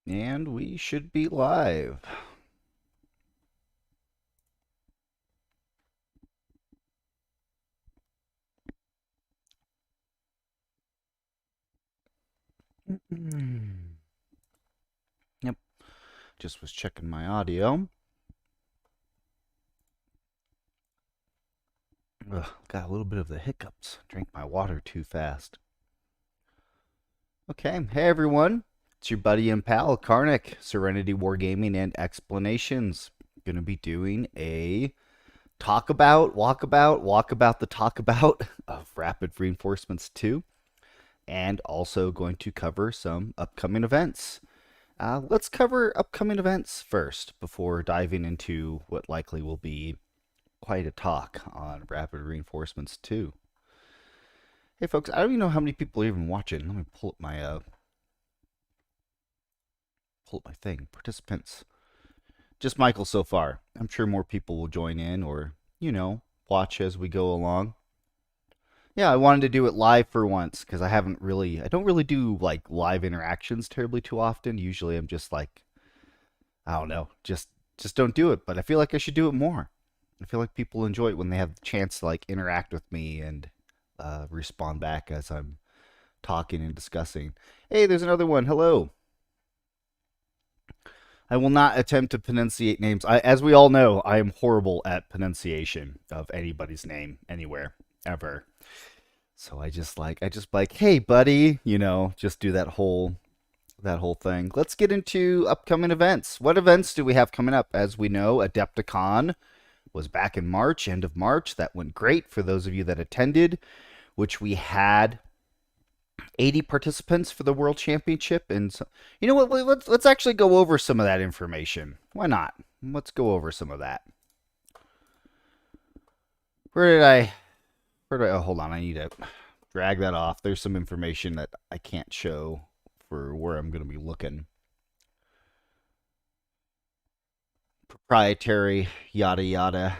And we should be live. Yep, just was checking my audio. Ugh, got a little bit of the hiccups. Drank my water too fast. Okay, hey everyone. It's your buddy and pal, Karnik, Serenity Wargaming and Explanations. Gonna be doing a walkabout the talk about of Rapid Reinforcements 2, and also going to cover some upcoming events. Let's cover upcoming events first before diving into what likely will be quite a talk on Rapid Reinforcements 2. Hey folks, I don't even know how many people are even watching. Let me pull up my thing. Participants. Just Michael so far. I'm sure more people will join in or, watch as we go along. Yeah, I wanted to do it live for once because I don't really do like live interactions terribly too often. Usually I'm just like, I don't know, just don't do it. But I feel like I should do it more. I feel like people enjoy it when they have the chance to like interact with me and respond back as I'm talking and discussing. Hey, there's another one. Hello. I will not attempt to pronunciate names. As we all know, I am horrible at pronunciation of anybody's name anywhere ever. So I just like, hey buddy, just do that whole thing. Let's get into upcoming events. What events do we have coming up? As we know, Adepticon was back in March, end of March. That went great for those of you that attended, which we had 80 participants for the World Championship. And so, you know what? Let's actually go over some of that information. Why not? Let's go over some of that. Where did I? Oh, hold on. I need to drag that off. There's some information that I can't show for where I'm going to be looking. Proprietary, yada yada.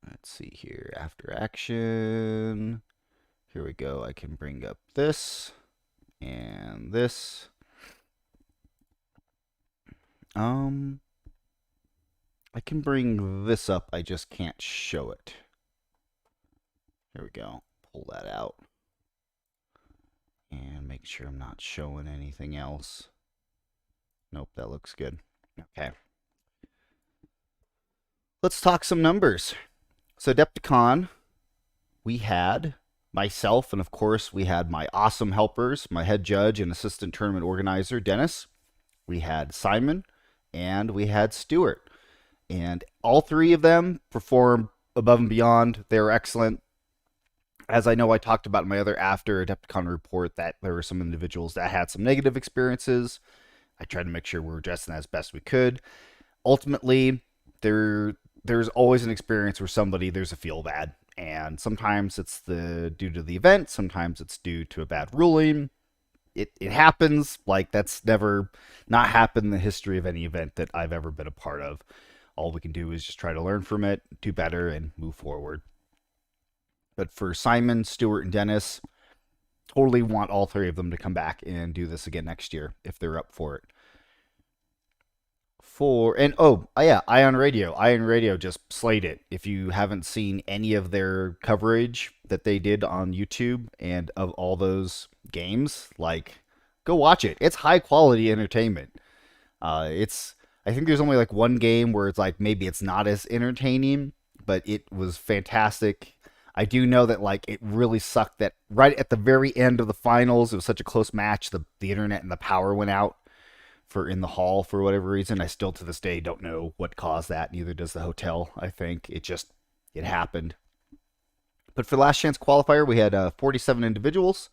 Let's see here. After action. Here we go. I can bring up this and this. I can bring this up. I just can't show it. Here we go. Pull that out. And make sure I'm not showing anything else. Nope, that looks good. Okay. Let's talk some numbers. So Adepticon, we had myself, and of course we had my awesome helpers, my head judge and assistant tournament organizer, Dennis. We had Simon, and we had Stuart. And all three of them performed above and beyond. They were excellent. As I know, I talked about in my other after Adepticon report that there were some individuals that had some negative experiences. I tried to make sure we were addressing that as best we could. Ultimately, there's always an experience where there's a feel bad. And sometimes it's due to the event. Sometimes it's due to a bad ruling. It happens. Like, that's never not happened in the history of any event that I've ever been a part of. All we can do is just try to learn from it, do better, and move forward. But for Simon, Stuart, and Dennis, totally want all three of them to come back and do this again next year if they're up for it. Ion Radio. Ion Radio just slayed it. If you haven't seen any of their coverage that they did on YouTube and of all those games, like, go watch it. It's high quality entertainment. I think there's only like one game where it's like maybe it's not as entertaining, but it was fantastic. I do know that like it really sucked that right at the very end of the finals, it was such a close match. The internet and the power went out in the hall for whatever reason. I still to this day don't know what caused that. Neither does the hotel. I think it happened. But for the last chance qualifier, we had 47 individuals.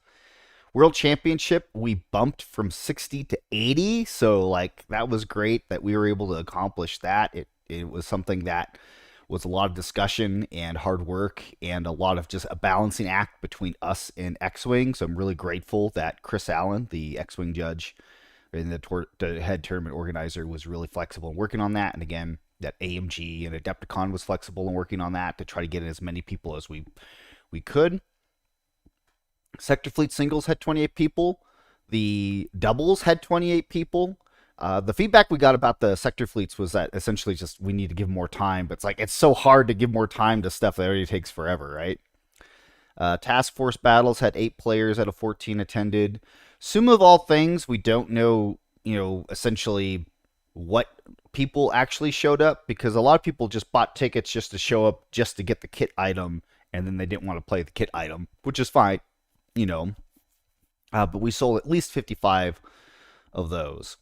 World Championship, we bumped from 60 to 80. So like that was great that we were able to accomplish that. It was something that was a lot of discussion and hard work and a lot of just a balancing act between us and X-Wing. So I'm really grateful that Chris Allen, the X-Wing judge and the head tournament organizer, was really flexible in working on that. And again, that AMG and Adepticon was flexible in working on that to try to get in as many people as we could. Sector Fleet singles had 28 people. The doubles had 28 people. The feedback we got about the sector fleets was that essentially just we need to give more time, but it's like it's so hard to give more time to stuff that already takes forever, right? Task Force battles had 8 players out of 14 attended. Sum of all things, we don't know, essentially what people actually showed up because a lot of people just bought tickets just to show up just to get the kit item, and then they didn't want to play the kit item, which is fine, you know. But we sold at least 55 of those.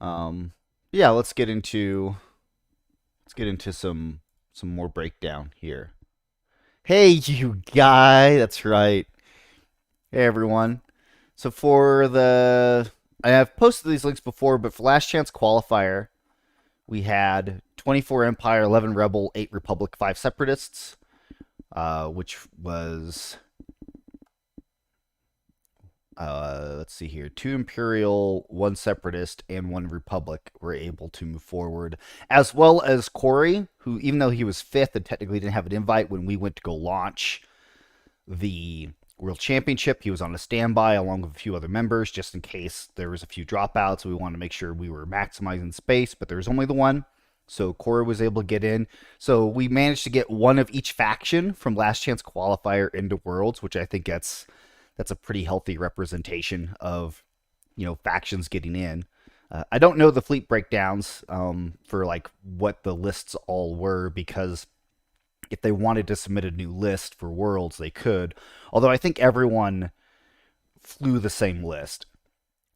Yeah, let's get into some more breakdown here. Hey, you guy, that's right. Hey, everyone. So I have posted these links before, but for Last Chance Qualifier, we had 24 Empire, 11 Rebel, 8 Republic, 5 Separatists, which was let's see here, 2 Imperial, 1 Separatist, and 1 Republic were able to move forward, as well as Corey, who, even though he was 5th and technically didn't have an invite when we went to go launch the World Championship, he was on a standby along with a few other members just in case there was a few dropouts. We wanted to make sure we were maximizing space, but there was only the one. So Corey was able to get in. So we managed to get one of each faction from Last Chance Qualifier into Worlds, which I think that's a pretty healthy representation of, factions getting in. I don't know the fleet breakdowns for like what the lists all were, because if they wanted to submit a new list for Worlds, they could. Although I think everyone flew the same list.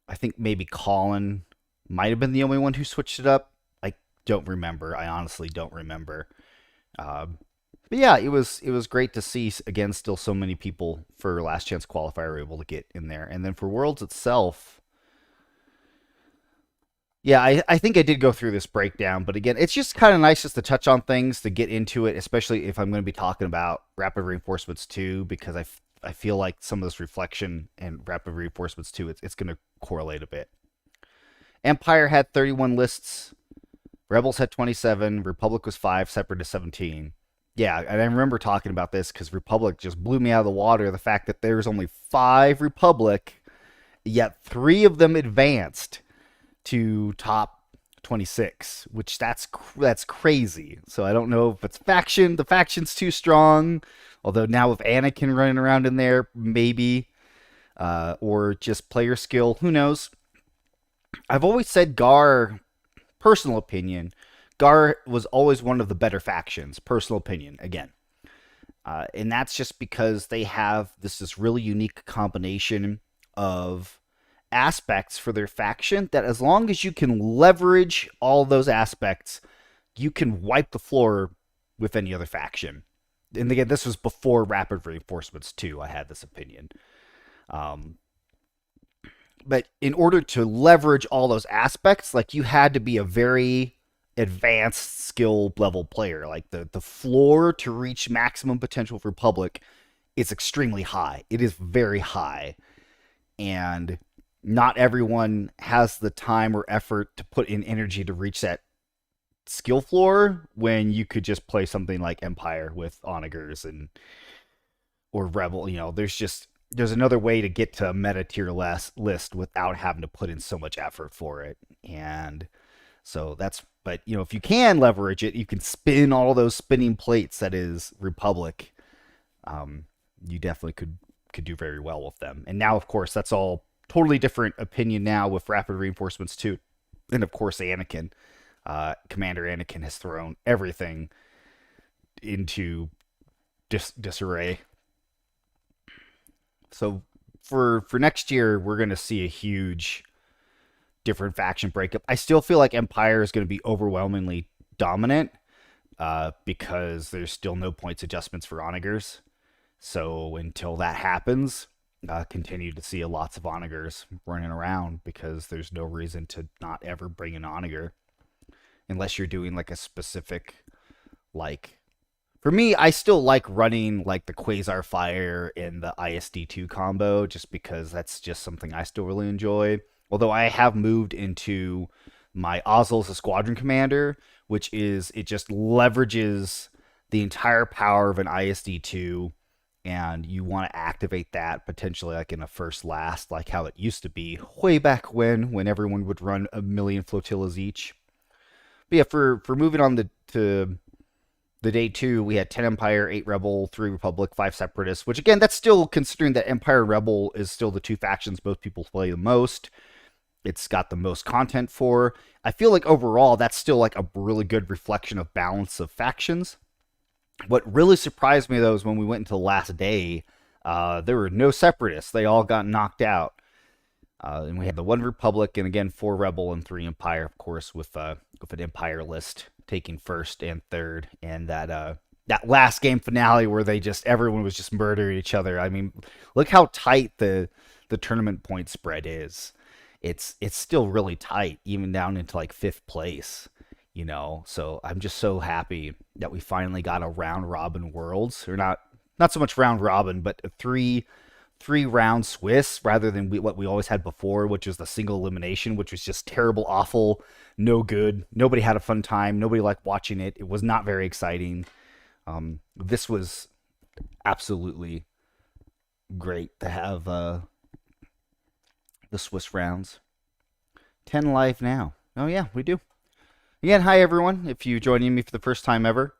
I think maybe Colin might have been the only one who switched it up. I don't remember. I honestly don't remember. But yeah, it was great to see again still so many people for Last Chance Qualifier were able to get in there, and then for Worlds itself, yeah, I think I did go through this breakdown, but again, it's just kind of nice just to touch on things to get into it, especially if I'm going to be talking about Rapid Reinforcements 2, because I feel like some of this reflection and Rapid Reinforcements 2, it's going to correlate a bit. Empire had 31 lists, Rebels had 27, Republic was 5, Separatist 17. Yeah, and I remember talking about this because Republic just blew me out of the water. The fact that there's only 5 Republic, yet 3 of them advanced to top 26, which that's crazy. So I don't know if it's the faction's too strong. Although now with Anakin running around in there, maybe, or just player skill, who knows? I've always said Gar, personal opinion, Gar was always one of the better factions. Personal opinion, again. And that's just because they have this really unique combination of aspects for their faction that as long as you can leverage all those aspects, you can wipe the floor with any other faction. And again, this was before Rapid Reinforcements 2, I had this opinion. But in order to leverage all those aspects, like, you had to be a very advanced skill level player. Like, the floor to reach maximum potential for Republic is extremely high. It is very high. And not everyone has the time or effort to put in energy to reach that skill floor when you could just play something like Empire with Onagers or Rebel. There's another way to get to a meta tier list without having to put in so much effort for it. And so but if you can leverage it, you can spin all those spinning plates that is Republic. You definitely could do very well with them. And now, of course, that's all totally different opinion now with Rapid Reinforcements 2. And of course, Anakin. Commander Anakin has thrown everything into disarray. So for next year, we're going to see a huge different faction breakup. I still feel like Empire is going to be overwhelmingly dominant because there's still no points adjustments for Onagers. So until that happens, continue to see lots of Onagers running around because there's no reason to not ever bring an Onager unless you're doing like a specific, like, for me, I still like running like the Quasar Fire and the ISD2 combo just because that's just something I still really enjoy. Although I have moved into my Ozzel as a Squadron Commander, which is, it just leverages the entire power of an ISD2 and you want to activate that potentially like in a first last, like how it used to be way back when everyone would run a million flotillas each. But yeah, for moving on to the day two, we had 10 Empire, 8 Rebel, 3 Republic, 5 Separatists, which again, that's still considering that Empire and Rebel is still the two factions most people play the most. It's got the most content for. I feel like overall, that's still like a really good reflection of balance of factions. What really surprised me though is when we went into the last day, there were no Separatists. They all got knocked out. And we had the one Republic, and again 4 Rebel and 3 Empire, of course, with an Empire list taking first and third, and that last game finale where everyone was just murdering each other. I mean, look how tight the tournament point spread is. It's still really tight, even down into like 5th place. So I'm just so happy that we finally got a round robin worlds, or not so much round robin, but a three round Swiss rather than what we always had before, which was the single elimination, which was just terrible, awful, no good. Nobody had a fun time. Nobody liked watching it. It was not very exciting. This was absolutely great to have the Swiss rounds. 10 live now. Oh yeah, we do. Again, hi everyone. If you're joining me for the first time ever,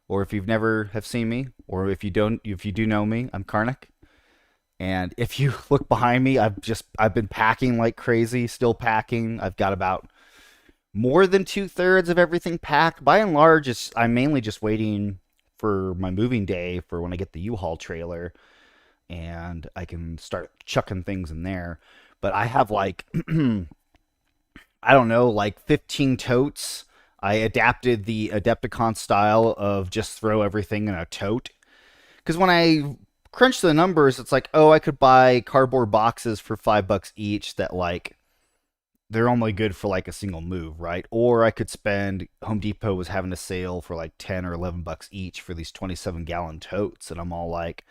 or if you've never have seen me, or if you do know me, I'm Karnak. And if you look behind me, I've been packing like crazy, still packing. I've got about more than 2/3 of everything packed. By and large, I'm mainly just waiting for my moving day for when I get the U-Haul trailer, and I can start chucking things in there. But I have like I don't know, like 15 totes. I adapted the Adepticon style of just throw everything in a tote. Because when I crunch the numbers, it's like, oh, I could buy cardboard boxes for $5 each that like they're only good for like a single move, right? Or I could spend, Home Depot was having a sale for like 10 or $11 each for these 27-gallon totes, and I'm all like,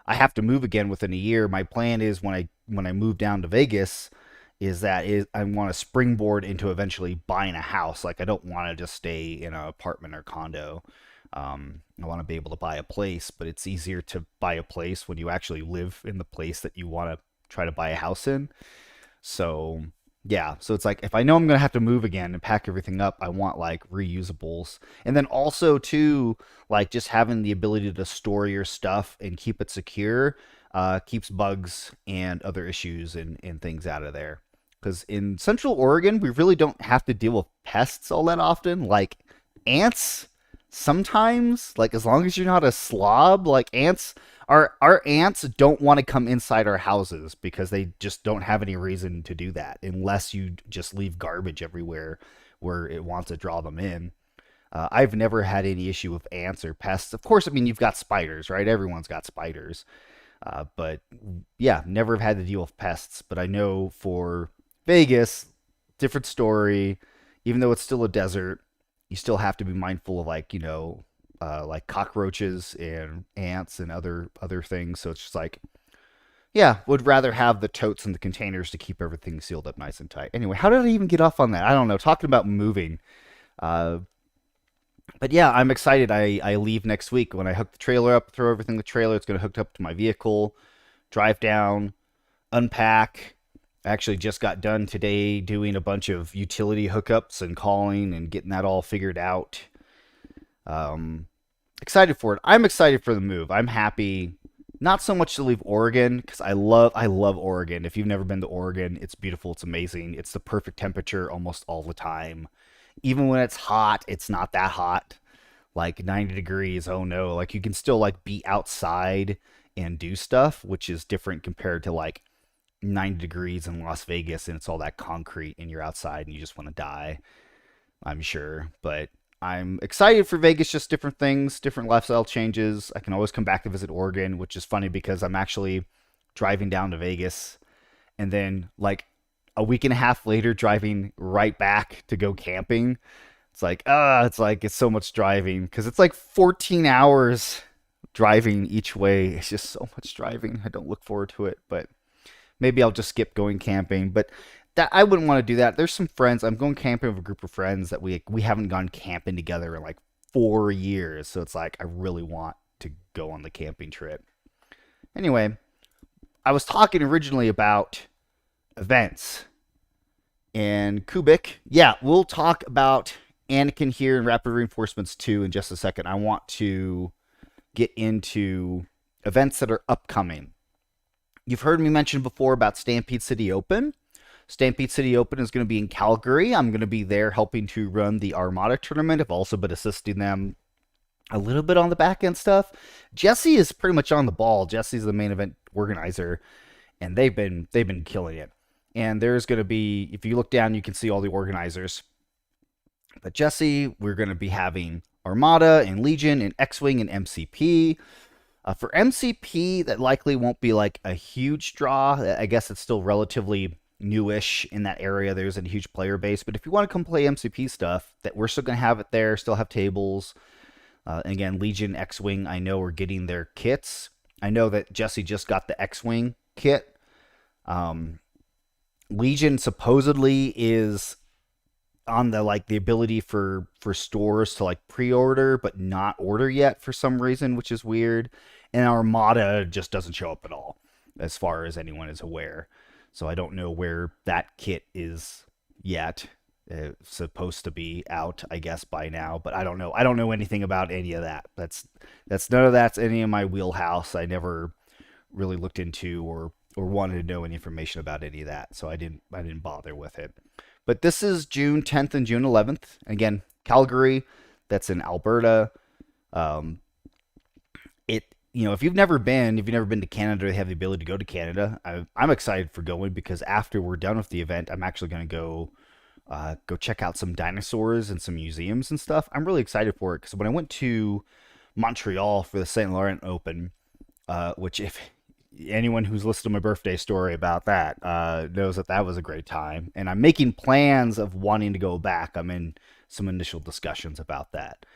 I have to move again within a year. My plan is when I move down to Vegas, I want to springboard into eventually buying a house. Like I don't want to just stay in an apartment or condo. I want to be able to buy a place, but it's easier to buy a place when you actually live in the place that you want to try to buy a house in. So yeah, so it's like if I know I'm gonna have to move again and pack everything up, I want like reusables, and then also too, like just having the ability to store your stuff and keep it secure keeps bugs and other issues and things out of there. Because in Central Oregon, we really don't have to deal with pests all that often, like ants. Sometimes, like as long as you're not a slob, like ants, our ants don't want to come inside our houses because they just don't have any reason to do that unless you just leave garbage everywhere where it wants to draw them in. I've never had any issue with ants or pests. Of course, I mean you've got spiders, right? Everyone's got spiders, but yeah, never had to deal with pests. But I know for Vegas, different story. Even though it's still a desert, you still have to be mindful of like cockroaches and ants and other things. So it's just like, yeah, would rather have the totes and the containers to keep everything sealed up nice and tight. Anyway, how did I even get off on that? I don't know. Talking about moving. Uh, but yeah, I'm excited. I leave next week. When I hook the trailer up, throw everything in the trailer, it's going to hook up to my vehicle, drive down, unpack. I actually just got done today doing a bunch of utility hookups and calling and getting that all figured out. Excited for it. I'm excited for the move. I'm happy. Not so much to leave Oregon because I love Oregon. If you've never been to Oregon, it's beautiful. It's amazing. It's the perfect temperature almost all the time. Even when it's hot, it's not that hot. Like 90 degrees. Oh no. Like you can still like be outside and do stuff, which is different compared to like 90 degrees in Las Vegas and it's all that concrete and you're outside and you just want to die. I'm sure, but I'm excited for Vegas, just different things, different lifestyle changes. I can always come back to visit Oregon, which is funny because I'm actually driving down to Vegas and then like a week and a half later driving right back to go camping. It's so much driving because it's like 14 hours driving each way. It's just so much driving. I don't look forward to it, but maybe I'll just skip going camping. But that I wouldn't want to do that. There's some friends. I'm going camping with a group of friends that we haven't gone camping together in like 4 years. So it's like I really want to go on the camping trip. Anyway, I was talking originally about events and Kubik. Yeah, we'll talk about Anakin here and Rapid Reinforcements 2 in just a second. I want to get into events that are upcoming. You've heard me mention before about Stampede City Open. Stampede City Open is going to be in Calgary. I'm going to be there helping to run the Armada tournament. I've also been assisting them a little bit on the back end stuff. Jesse is pretty much on the ball. Jesse's the main event organizer, and they've been killing it. And there's going to be, if you look down, you can see all the organizers. But Jesse, we're going to be having Armada and Legion and X-Wing and MCP. For MCP, that likely won't be like a huge draw. I guess it's still relatively newish in that area. There's a huge player base. But if you want to come play MCP stuff, that we're still going to have it there, still have tables. And again, Legion, X-Wing, I know are getting their kits. I know that Jesse just got the X-Wing kit. Legion supposedly is on the ability for stores to like pre-order but not order yet for some reason, which is weird. And Armada just doesn't show up at all, as far as anyone is aware. So I don't know where that kit is yet. It's supposed to be out, I guess, by now, but I don't know. I don't know anything about any of that. That's none of that's any of my wheelhouse. I never really looked into or wanted to know any information about any of that, so I didn't bother with it. But this is June 10th and June 11th. Again, Calgary, that's in Alberta. If you've never been to Canada, or have the ability to go to Canada, I'm excited for going, because after we're done with the event, I'm actually going to go check out some dinosaurs and some museums and stuff. I'm really excited for it, because when I went to Montreal for the St. Laurent Open, which if anyone who's listened to my birthday story about that knows that was a great time, and I'm making plans of wanting to go back. I'm in some initial discussions about that,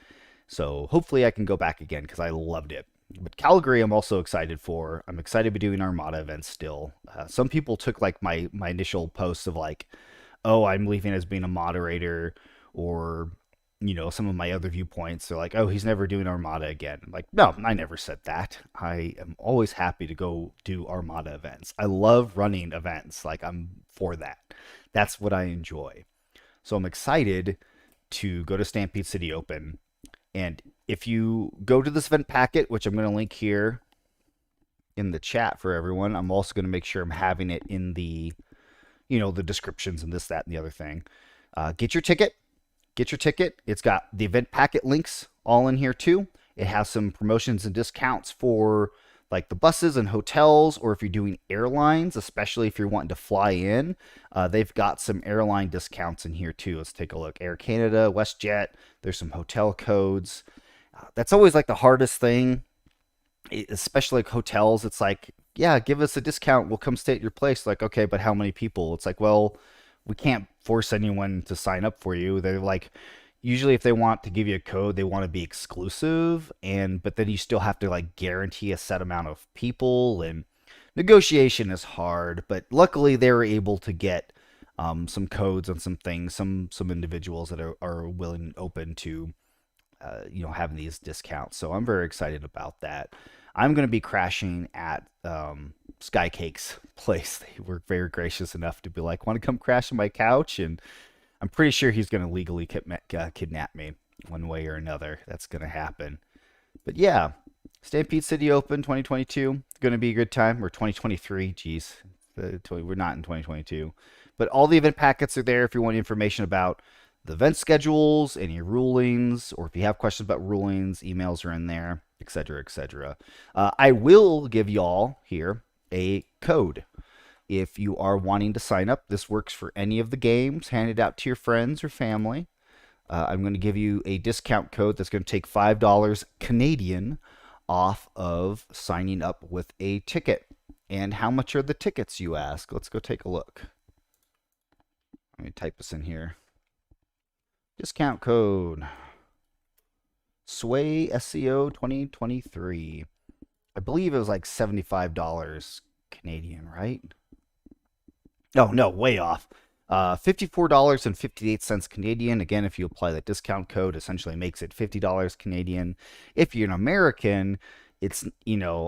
so hopefully I can go back again, because I loved it. But Calgary, I'm also excited for. I'm excited to be doing Armada events still. Some people took like my initial posts of like, oh, I'm leaving as being a moderator, or some of my other viewpoints. They're like, oh, he's never doing Armada again. I'm like, no, I never said that. I am always happy to go do Armada events. I love running events. Like, I'm for that. That's what I enjoy. So I'm excited to go to Stampede City Open. And if you go to this event packet, which I'm going to link here in the chat for everyone, I'm also going to make sure I'm having it in the, the descriptions and this, that, and the other thing. Get your ticket. It's got the event packet links all in here too. It has some promotions and discounts for like the buses and hotels, or if you're doing airlines, especially if you're wanting to fly in, they've got some airline discounts in here too. Let's take a look. Air Canada, WestJet, there's some hotel codes. That's always like the hardest thing, especially like hotels. It's like, yeah, give us a discount, we'll come stay at your place. Like, okay, but how many people? It's like, well, we can't force anyone to sign up for you. They're like, usually if they want to give you a code, they want to be exclusive, but then you still have to like guarantee a set amount of people, and negotiation is hard. But luckily they were able to get some codes on some things, some individuals that are willing and open to having these discounts. So I'm very excited about that. I'm going to be crashing at Skycake's place. They were very gracious enough to be like, want to come crash on my couch? And I'm pretty sure he's going to legally kidnap me one way or another. That's going to happen. But yeah, Stampede City Open 2022, going to be a good time. Or 2023, geez. We're not in 2022. But all the event packets are there if you want information about the event schedules, any rulings, or if you have questions about rulings, emails are in there, etc., etc. I will give y'all here a code. If you are wanting to sign up, this works for any of the games. Hand it out to your friends or family. I'm going to give you a discount code that's going to take $5 Canadian off of signing up with a ticket. And how much are the tickets, you ask? Let's go take a look. Let me type this in here. Discount code SWAE SCO 2023. I believe it was like $75 Canadian, right? Oh, no, way off. $54.58 Canadian. Again, if you apply that discount code, essentially makes it $50 Canadian. If you're an American, It's,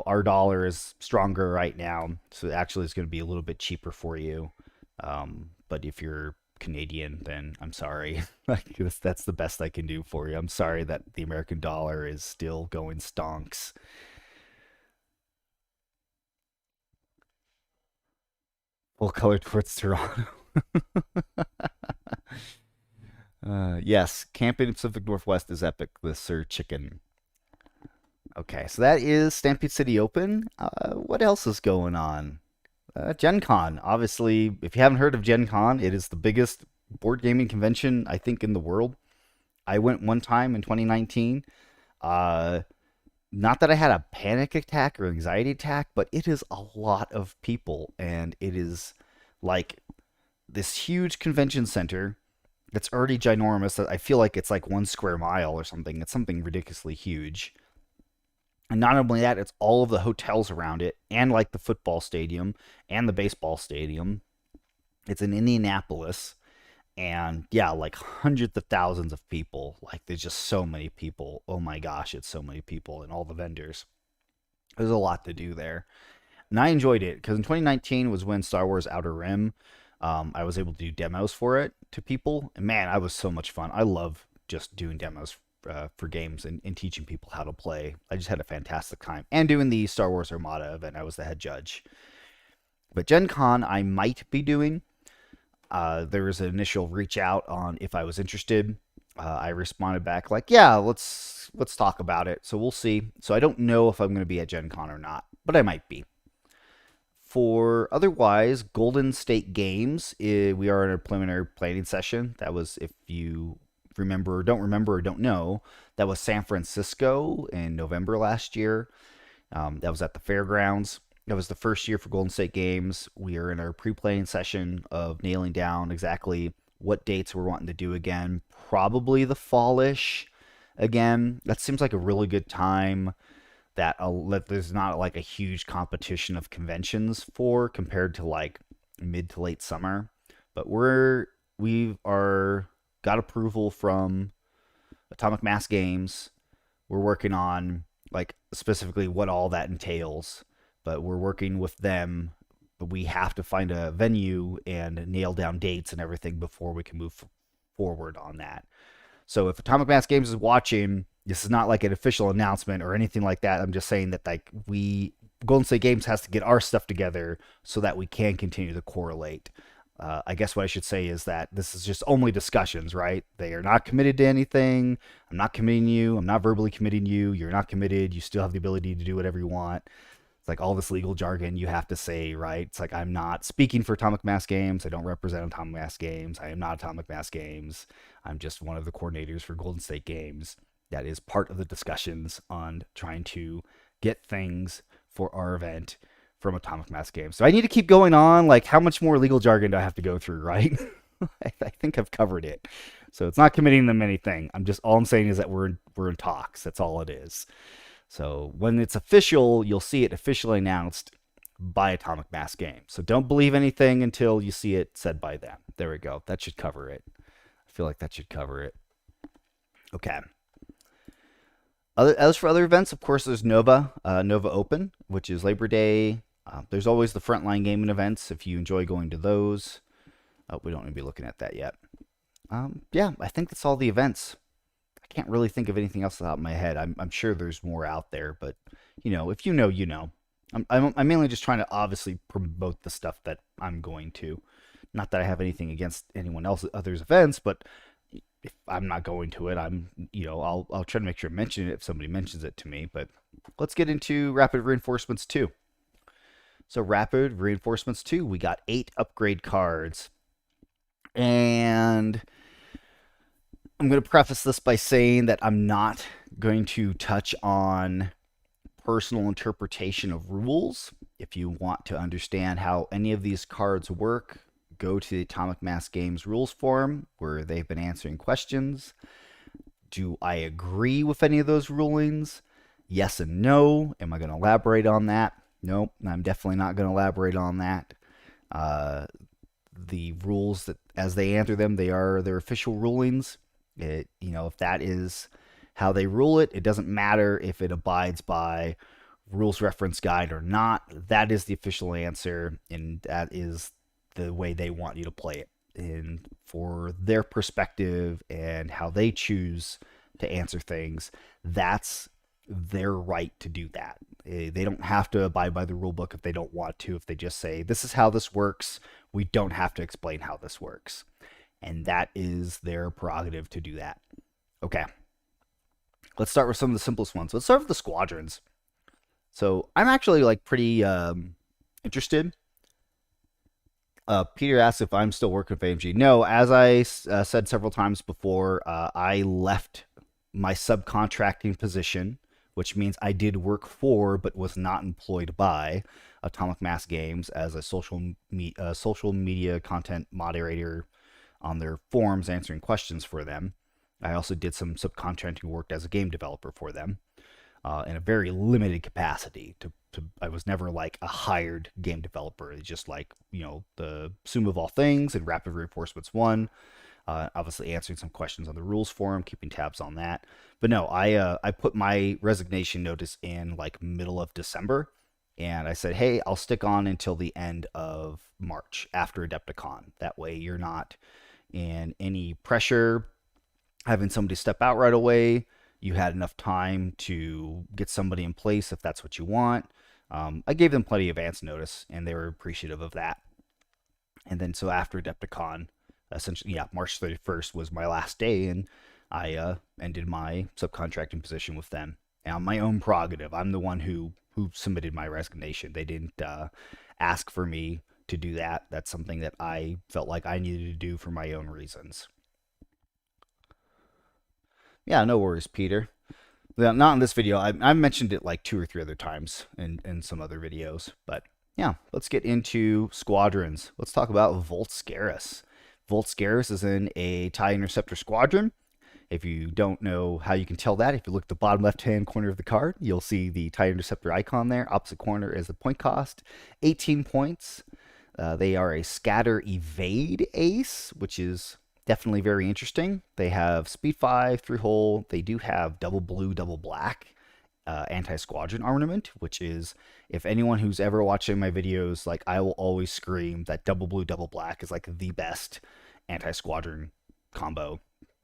our dollar is stronger right now, so actually it's going to be a little bit cheaper for you. But if you're Canadian, then I'm sorry. Like, that's the best I can do for you. I'm sorry that the American dollar is still going stonks. Full color towards Toronto. Yes, camping in Pacific Northwest is epic. The Sir Chicken. Okay, so that is Stampede City Open. What else is going on? Gen Con. Obviously, if you haven't heard of Gen Con, it is the biggest board gaming convention, I think, in the world. I went one time in 2019. Uh, Not that I had a panic attack or anxiety attack, but it is a lot of people, and it is like this huge convention center that's already ginormous. I feel like it's like 1 square mile or something. It's something ridiculously huge. And not only that, it's all of the hotels around it, and like the football stadium and the baseball stadium. It's in Indianapolis, and yeah, like hundreds of thousands of people. Like, there's just so many people. Oh my gosh, it's so many people, and all the vendors. There's a lot to do there. And I enjoyed it because in 2019 was when Star Wars Outer Rim, I was able to do demos for it to people. And man, I was so much fun. I love just doing demos for games and teaching people how to play. I just had a fantastic time. And doing the Star Wars Armada event, I was the head judge. But Gen Con, I might be doing. There was an initial reach out on if I was interested. I responded back like, yeah, let's talk about it. So we'll see. So I don't know if I'm going to be at Gen Con or not, but I might be. For otherwise, Golden State Games, we are in a preliminary planning session. That was, if you remember, or don't know, that was San Francisco in November last year. That was at the fairgrounds. That was the first year for Golden State Games. We are in our pre-planning session of nailing down exactly what dates we're wanting to do again. Probably the fallish again. That seems like a really good time that there's not like a huge competition of conventions for compared to like mid to late summer. But we are got approval from Atomic Mass Games. We're working on like specifically what all that entails, but we're working with them. But we have to find a venue and nail down dates and everything before we can move forward on that. So if Atomic Mass Games is watching, this is not like an official announcement or anything like that. I'm just saying that like Golden State Games has to get our stuff together so that we can continue to correlate. I guess what I should say is that this is just only discussions, right? They are not committed to anything. I'm not committing you. I'm not verbally committing you. You're not committed. You still have the ability to do whatever you want. It's like all this legal jargon you have to say, right? It's like I'm not speaking for Atomic Mass Games. I don't represent Atomic Mass Games. I am not Atomic Mass Games. I'm just one of the coordinators for Golden State Games. That is part of the discussions on trying to get things for our event from Atomic Mass Games. So I need to keep going on. Like, how much more legal jargon do I have to go through, right? I think I've covered it. So it's not committing them anything. All I'm saying is that we're in talks. That's all it is. So when it's official, you'll see it officially announced by Atomic Mass Games. So don't believe anything until you see it said by them. There we go. That should cover it. I feel like that should cover it. Okay. As for other events, of course, there's Nova Open, which is Labor Day. There's always the Frontline Gaming events if you enjoy going to those. We don't need to be looking at that yet. Yeah, I think that's all the events. I can't really think of anything else out of my head. I'm sure there's more out there, but if you know, you know. I'm mainly just trying to obviously promote the stuff that I'm going to. Not that I have anything against anyone else others events, but if I'm not going to it, I'll try to make sure to mention it if somebody mentions it to me. But let's get into Rapid Reinforcements 2. So Rapid Reinforcements 2, we got 8 upgrade cards. And I'm going to preface this by saying that I'm not going to touch on personal interpretation of rules. If you want to understand how any of these cards work, go to the Atomic Mass Games rules forum where they've been answering questions. Do I agree with any of those rulings? Yes and no. Am I going to elaborate on that? Nope, I'm definitely not going to elaborate on that. The rules, that as they answer them, they are their official rulings. If that is how they rule it, it doesn't matter if it abides by rules reference guide or not, that is the official answer, and that is the way they want you to play it. And for their perspective and how they choose to answer things, that's their right to do that. They don't have to abide by the rule book if they don't want to. If they just say, this is how this works, we don't have to explain how this works. And that is their prerogative to do that. Okay. Let's start with some of the simplest ones. Let's start with the squadrons. So I'm actually like pretty interested. Peter asks if I'm still working with AMG. No, as I said several times before, I left my subcontracting position, which means I did work for but was not employed by Atomic Mass Games as a social media content moderator on their forums, answering questions for them. I also did some subcontracting work as a game developer for them in a very limited capacity. I was never like a hired game developer. It's just like, the sum of all things and Rapid Reinforcements 1. Obviously answering some questions on the rules forum, keeping tabs on that. But no, I put my resignation notice in like middle of December. And I said, hey, I'll stick on until the end of March after Adepticon. That way you're not in any pressure having somebody step out right away. You had enough time to get somebody in place if that's what you want. I gave them plenty of advance notice, and they were appreciative of that. And then so after Adepticon, essentially, March 31st was my last day, and I ended my subcontracting position with them. And on my own prerogative, I'm the one who submitted my resignation. They didn't ask for me to do that. That's something that I felt like I needed to do for my own reasons. Yeah, no worries, Peter. Not in this video. I mentioned it like 2 or 3 other times in some other videos. But yeah, let's get into squadrons. Let's talk about Volt Scarus. Volt Scarus is in a TIE Interceptor squadron. If you don't know how you can tell that, if you look at the bottom left-hand corner of the card, you'll see the TIE Interceptor icon there. Opposite corner is the point cost, 18 points. They are a scatter evade ace, which is definitely very interesting. They have speed 5, 3-hole. They do have double blue, double black anti-squadron armament, which is, if anyone who's ever watching my videos, like, I will always scream that double blue, double black is like the best anti-squadron combo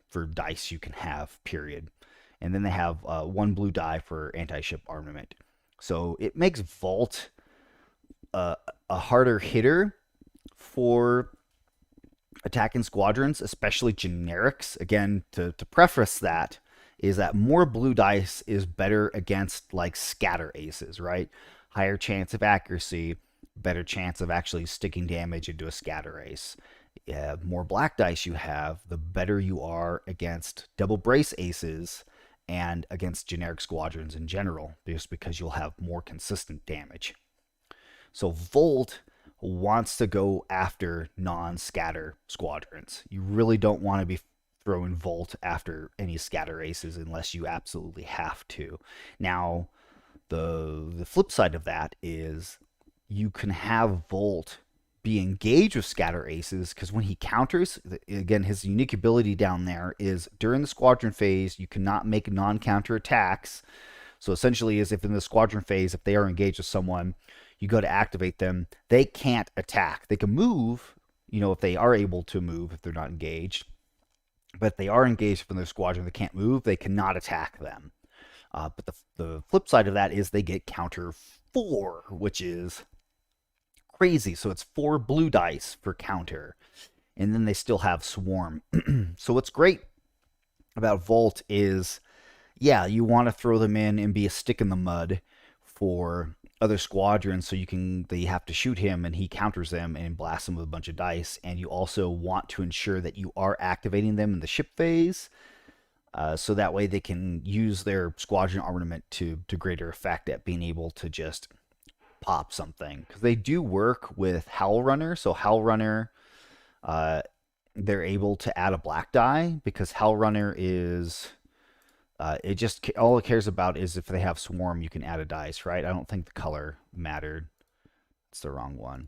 for dice you can have, period. And then they have 1 blue die for anti-ship armament. So it makes Volt a harder hitter for attacking squadrons, especially generics. Again, to preface that, is that more blue dice is better against like scatter aces, right? Higher chance of accuracy, better chance of actually sticking damage into a scatter ace. More black dice you have, the better you are against double brace aces and against generic squadrons in general, just because you'll have more consistent damage. So Volt wants to go after non-scatter squadrons. You really don't want to be throwing Volt after any scatter aces unless you absolutely have to. Now, the flip side of that is you can have Volt be engaged with scatter aces, because when he counters, again, his unique ability down there is during the squadron phase, you cannot make non-counter attacks. So essentially, is if in the squadron phase, if they are engaged with someone, you go to activate them, they can't attack. They can move, if they are able to move, if they're not engaged. But if they are engaged from their squadron, they can't move, they cannot attack them. But the flip side of that is they get counter 4, which is crazy. So it's 4 blue dice for counter. And then they still have Swarm. So what's great about Volt is, you want to throw them in and be a stick in the mud for other squadrons, so they have to shoot him and he counters them and blasts them with a bunch of dice. And you also want to ensure that you are activating them in the ship phase, so that way they can use their squadron armament to greater effect at being able to just pop something. Because they do work with Howl Runner, so Howl Runner, they're able to add a black die, because Howl Runner is... all it cares about is if they have Swarm, you can add a dice, right? I don't think the color mattered. It's the wrong one.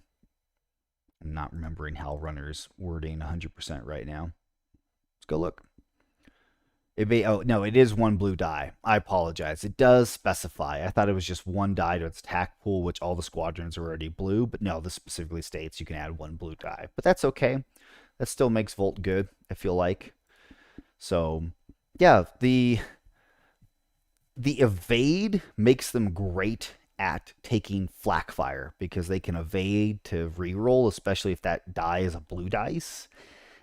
I'm not remembering Howl Runner's wording 100% right now. Let's go look. Oh no, it is one blue die. I apologize. It does specify. I thought it was just one die to its attack pool, which all the squadrons are already blue. But no, this specifically states you can add one blue die. But that's okay. That still makes Volt good, I feel like. So yeah, the evade makes them great at taking flak fire because they can evade to reroll, especially if that die is a blue dice,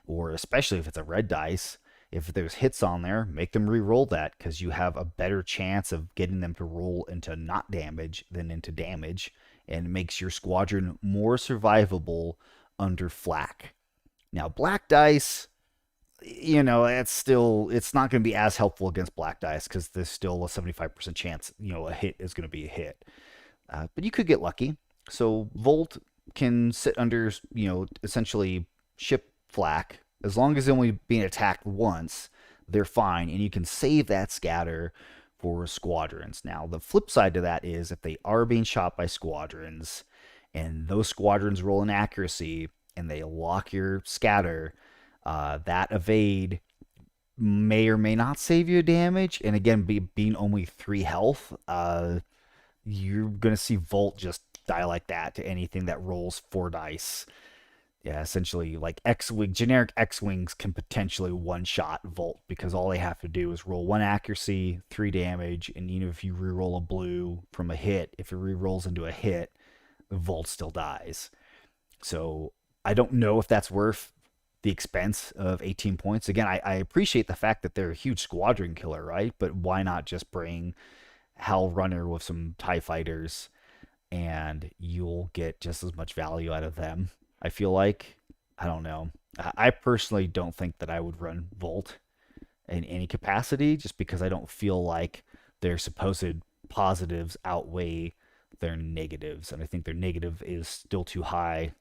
or especially if it's a red dice. If there's hits on there, make them re-roll that because you have a better chance of getting them to roll into not damage than into damage, and it makes your squadron more survivable under flak. Now, black dice, it's not going to be as helpful against black dice because there's still a 75% chance, a hit is going to be a hit. But you could get lucky. So Volt can sit under, essentially ship flak. As long as they're only being attacked once, they're fine, and you can save that scatter for squadrons. Now, the flip side to that is if they are being shot by squadrons, and those squadrons roll an accuracy, and they lock your scatter, that evade may or may not save you damage. And again, being only 3 health, you're going to see Volt just die like that to anything that rolls 4 dice. Yeah, essentially, like X-Wing, generic X-Wings can potentially one-shot Volt because all they have to do is roll 1 accuracy, 3 damage, and even if you reroll a blue from a hit, if it rerolls into a hit, Volt still dies. So I don't know if that's worth the expense of 18 points. Again, I appreciate the fact that they're a huge squadron killer, right? But why not just bring Hell Runner with some TIE fighters and you'll get just as much value out of them? I feel like, I don't know. I personally don't think that I would run Volt in any capacity just because I don't feel like their supposed positives outweigh their negatives. And I think their negative is still too high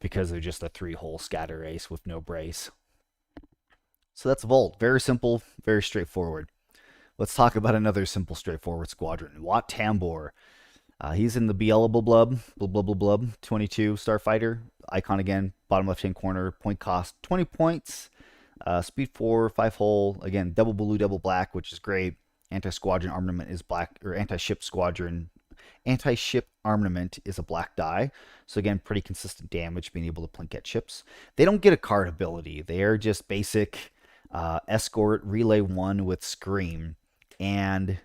because they're just a 3-hole scatter ace with no brace. So that's Volt. Very simple, very straightforward. Let's talk about another simple, straightforward squadron. Wat Tambor. He's in the Beelzebub, 22 Starfighter. Icon again, bottom left-hand corner. Point cost 20 points. Speed 4, 5-hole. Again, double blue, double black, which is great. Anti-squadron armament is black, or anti-ship armament is a black die. So again, pretty consistent damage, being able to plink at ships. They don't get a card ability. They are just basic escort, relay 1 with scream. And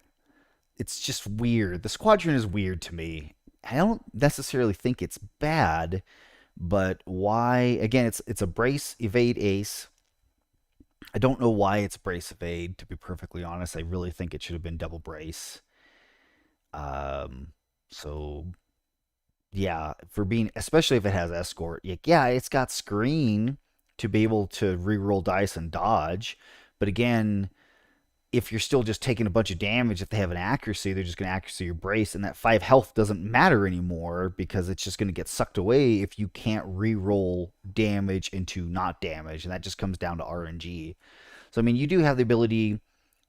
it's just weird. The squadron is weird to me. I don't necessarily think it's bad, but why? Again, it's a brace evade ace. I don't know why it's brace evade, to be perfectly honest. I really think it should have been double brace. So yeah, for being, especially if it has escort, yeah, it's got screen to be able to reroll dice and dodge. But again, if you're still just taking a bunch of damage, if they have an accuracy, they're just going to accuracy your brace, and that 5 health doesn't matter anymore because it's just going to get sucked away if you can't re-roll damage into not damage, and that just comes down to RNG. So, I mean, you do have the ability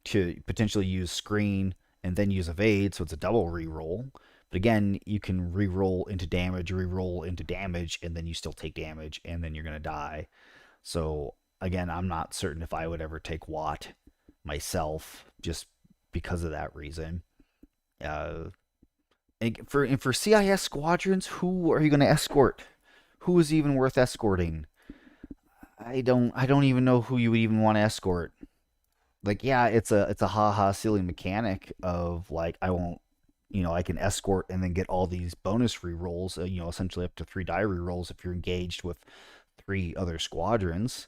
to potentially use screen and then use evade, so it's a double re-roll. But again, you can re-roll into damage, re-roll into damage, and then you still take damage, and then you're going to die. So, again, I'm not certain if I would ever take Wat myself just because of that reason. And for CIS squadrons, who are you going to escort? Who is even worth escorting? I don't even know who you would even want to escort. Like, yeah, it's a haha silly mechanic of like I won't, I can escort and then get all these bonus rerolls, essentially up to 3 die rerolls if you're engaged with 3 other squadrons.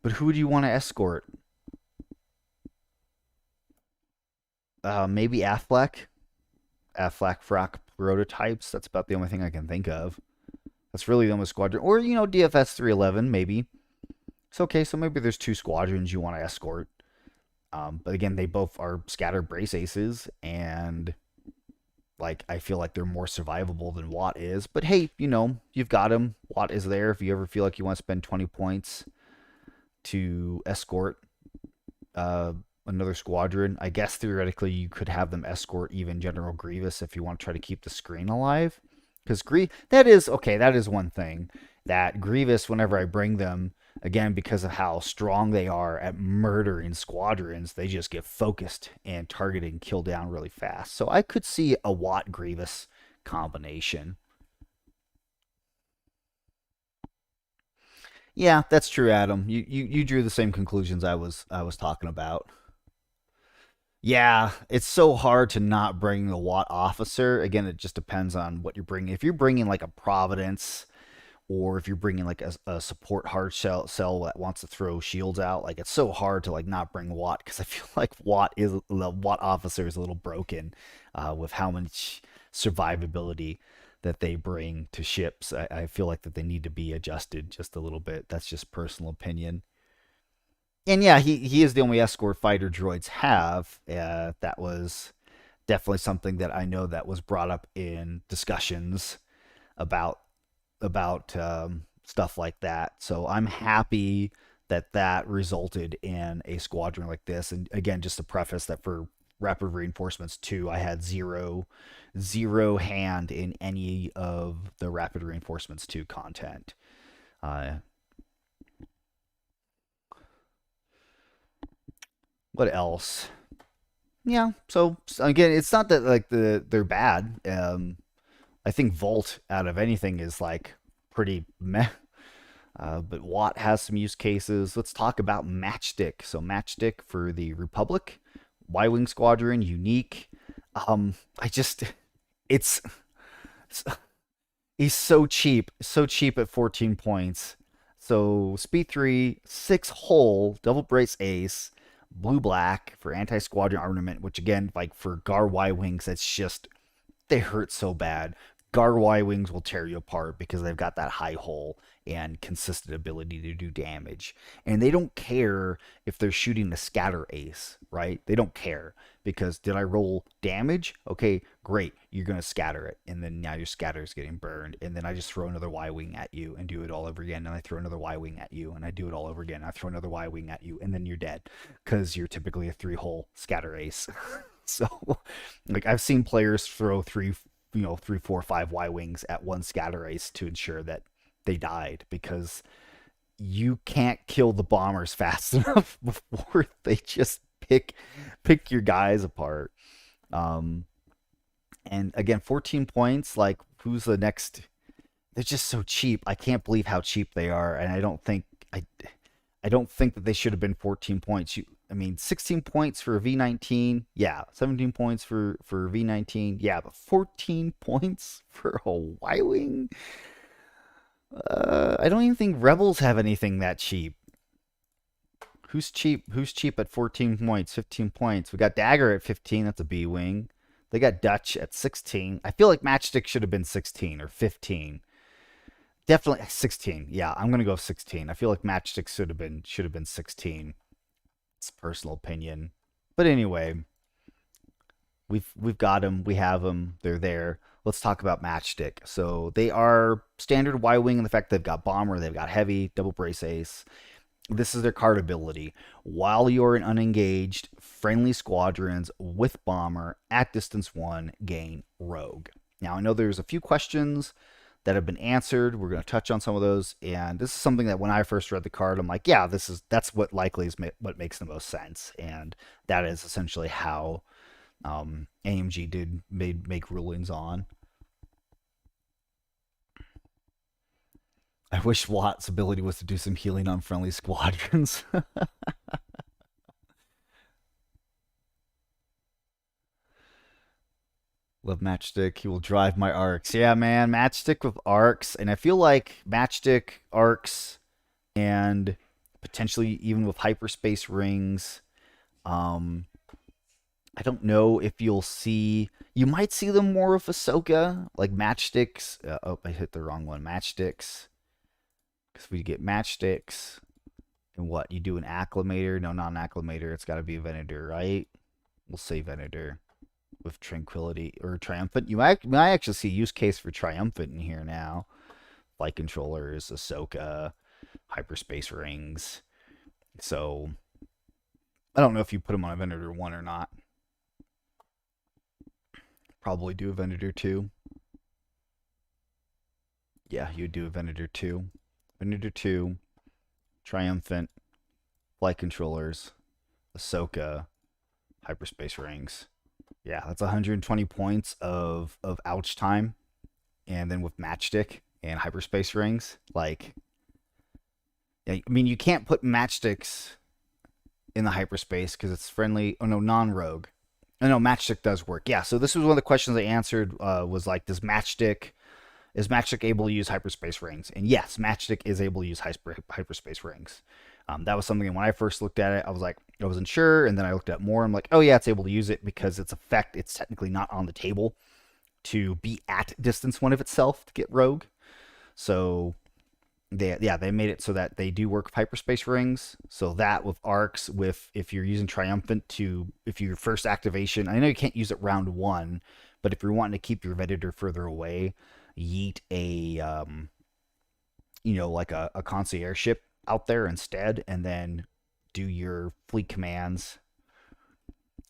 But who do you want to escort? Maybe Affleck frack prototypes. That's about the only thing I can think of. That's really the only squadron. Or, DFS 311, maybe. It's okay, so maybe there's 2 squadrons you want to escort. But again, they both are scatter brace aces, and like I feel like they're more survivable than Wat is. But hey, you've got him. Wat is there if you ever feel like you want to spend 20 points to escort another squadron. I guess theoretically you could have them escort even General Grievous if you want to try to keep the screen alive. Because that is one thing. That Grievous, whenever I bring them, Again, because of how strong they are at murdering squadrons, they just get focused and targeted and killed down really fast. So I could see a Watt Grievous combination. Yeah, that's true, Adam. You drew the same conclusions I was talking about. Yeah, it's so hard to not bring the Watt officer. Again, it just depends on what you're bringing. If you're bringing like a Providence, or if you're bringing like a support hard cell that wants to throw shields out, like it's so hard to like not bring Watt, because I feel like the Watt officer is a little broken with how much survivability that they bring to ships. I feel like that they need to be adjusted just a little bit. That's just personal opinion. And yeah, he is the only escort fighter droids have. That was definitely something that I know that was brought up in discussions about stuff like that. So I'm happy that that resulted in a squadron like this. And again, just to preface that, for Rapid Reinforcements 2, I had zero hand in any of the Rapid Reinforcements 2 content. Uh, what else? Yeah. So again, it's not that like they're bad. I think Volt out of anything is like pretty meh. But Watt has some use cases. Let's talk about Matchstick. So Matchstick for the Republic, Y-wing squadron, unique. I just it's, it's he's so cheap at 14 points. So speed 3, 6 hull, double brace ace, blue black for anti squadron armament. Which again, like for Gar Y-wings, that's just, they hurt so bad. Gar Y wings will tear you apart because they've got that high hull and consistent ability to do damage. And they don't care if they're shooting a scatter ace, right? They don't care, because did I roll damage? Okay, great. You're going to scatter it. And then now your scatter is getting burned. And then I just throw another Y wing at you and do it all over again. And I throw another Y wing at you and I do it all over again. I throw another Y wing at you and then you're dead, because you're typically a 3 hole scatter ace. So, like, I've seen players throw three, 4, 5 Y wings at one scatter ace to ensure that they died, because you can't kill the bombers fast enough before they just pick your guys apart. Um, and again, 14 points. Like, who's the next? They're just so cheap. I can't believe how cheap they are, and I don't think that they should have been 14 points. I mean, 16 points for a V19, yeah. 17 points for V19, yeah. But 14 points for a Y-wing? I don't even think Rebels have anything that cheap. Who's cheap? Who's cheap at 14 points, 15 points? We got Dagger at 15. That's a B-wing. They got Dutch at 16. I feel like Matchstick should have been 16 or 15. Definitely 16. Yeah, I'm gonna go 16. I feel like Matchstick should have been 16. It's personal opinion. But anyway, we've got them. We have them. They're there. Let's talk about Matchstick. So they are standard Y-wing in the fact they've got bomber, they've got heavy, double brace ace. This is their card ability. While you're in unengaged, friendly squadrons with bomber at distance 1 gain rogue. Now I know there's a few questions that have been answered. We're going to touch on some of those, and this is something that when I first read the card, I'm like, yeah, that's what likely is what makes the most sense, and that is essentially how AMG did make rulings on. I wish Watt's ability was to do some healing on friendly squadrons. Love Matchstick. He will drive my arcs. Yeah, man, Matchstick with arcs, and I feel like Matchstick arcs and potentially even with hyperspace rings. Um, I don't know if you'll see. You might see them more with Ahsoka, like Matchsticks. Oh, I hit the wrong one. Matchsticks, because we get Matchsticks. And what you do, an acclimator? No, not an acclimator. It's got to be a Venator, right? We'll say Venator with Tranquility or Triumphant. You might actually see use case for Triumphant in here now. Flight controllers, Ahsoka, hyperspace rings. So I don't know if you put them on a Venator 1 or not. Probably do a Venator 2. Yeah, you do a Venator 2. Venator 2. Triumphant, flight controllers, Ahsoka, hyperspace rings. Yeah, that's 120 points of ouch time, and then with matchstick and hyperspace rings, like, I mean, you can't put matchsticks in the hyperspace because it's friendly. Oh no, non-rogue. Oh no, matchstick does work. Yeah. So this was one of the questions I answered. Was like, does matchstick is matchstick able to use hyperspace rings? And yes, matchstick is able to use hyperspace rings. That was something when I first looked at it, I was like, I wasn't sure, and then I looked at more. I'm like, oh yeah, it's able to use it because its effect, it's technically not on the table to be at distance one of itself to get rogue. So they made it so that they do work with hyperspace rings. So that with arcs, with if you're using triumphant to if your first activation, I know you can't use it round one, but if you're wanting to keep your Venator further away, yeet a like a concierge ship out there instead, and then do your fleet commands.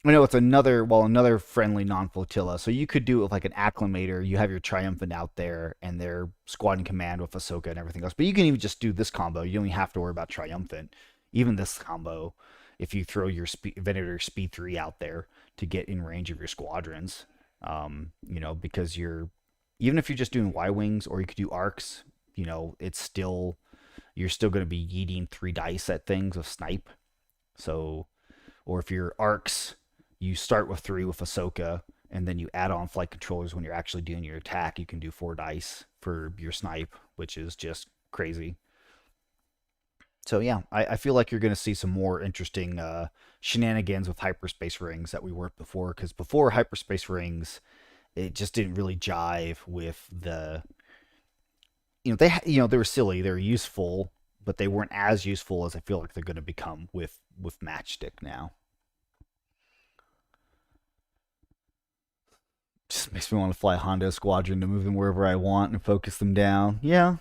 I know it's another friendly non-flotilla. So you could do it with like an acclimator. You have your triumphant out there and their squad in command with Ahsoka and everything else. But you can even just do this combo. You don't even have to worry about triumphant. Even this combo, if you throw your Venator speed 3 out there to get in range of your squadrons, because even if you're just doing Y wings or you could do arcs, you're still going to be yeeting 3 dice at things with snipe. So, or if you're arcs, you start with 3 with Ahsoka, and then you add on flight controllers when you're actually doing your attack. You can do 4 dice for your snipe, which is just crazy. So yeah, I feel like you're going to see some more interesting shenanigans with hyperspace rings that we weren't before, because before hyperspace rings, it just didn't really jive with they were silly, they were useful, but they weren't as useful as I feel like they're going to become with matchstick now. Just makes me want to fly Honda Squadron to move them wherever I want and focus them down. Yeah.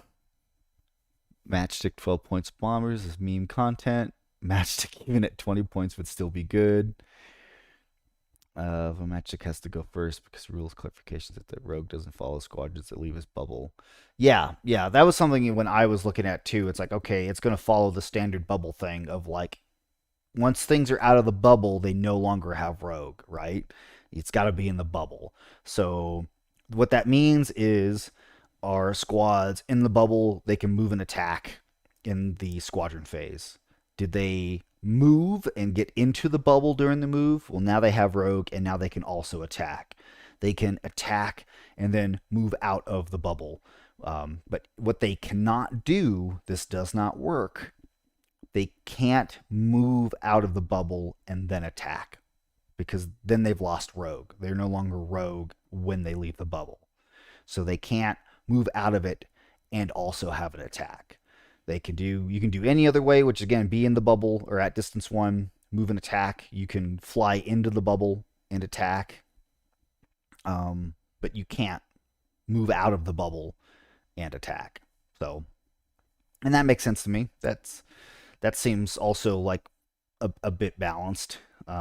Matchstick 12 points bombers is meme content. Matchstick even at 20 points would still be good. The matchstick has to go first because rules clarifications that the rogue doesn't follow squadrons that leave his bubble. Yeah, that was something when I was looking at too. It's like, okay, it's going to follow the standard bubble thing of like, once things are out of the bubble, they no longer have rogue, right? It's got to be in the bubble. So what that means is our squads in the bubble, they can move and attack in the squadron phase. Did they move and get into the bubble during the move? Well, now they have rogue, and now they can also attack. They can attack and then move out of the bubble. But what they cannot do, this does not work. They can't move out of the bubble and then attack, because then they've lost rogue. They're no longer rogue when they leave the bubble. So they can't move out of it and also have an attack. You can do any other way, which again, be in the bubble or at distance 1, move and attack. You can fly into the bubble and attack. But you can't move out of the bubble and attack. So, and that makes sense to me. That seems also like a bit balanced,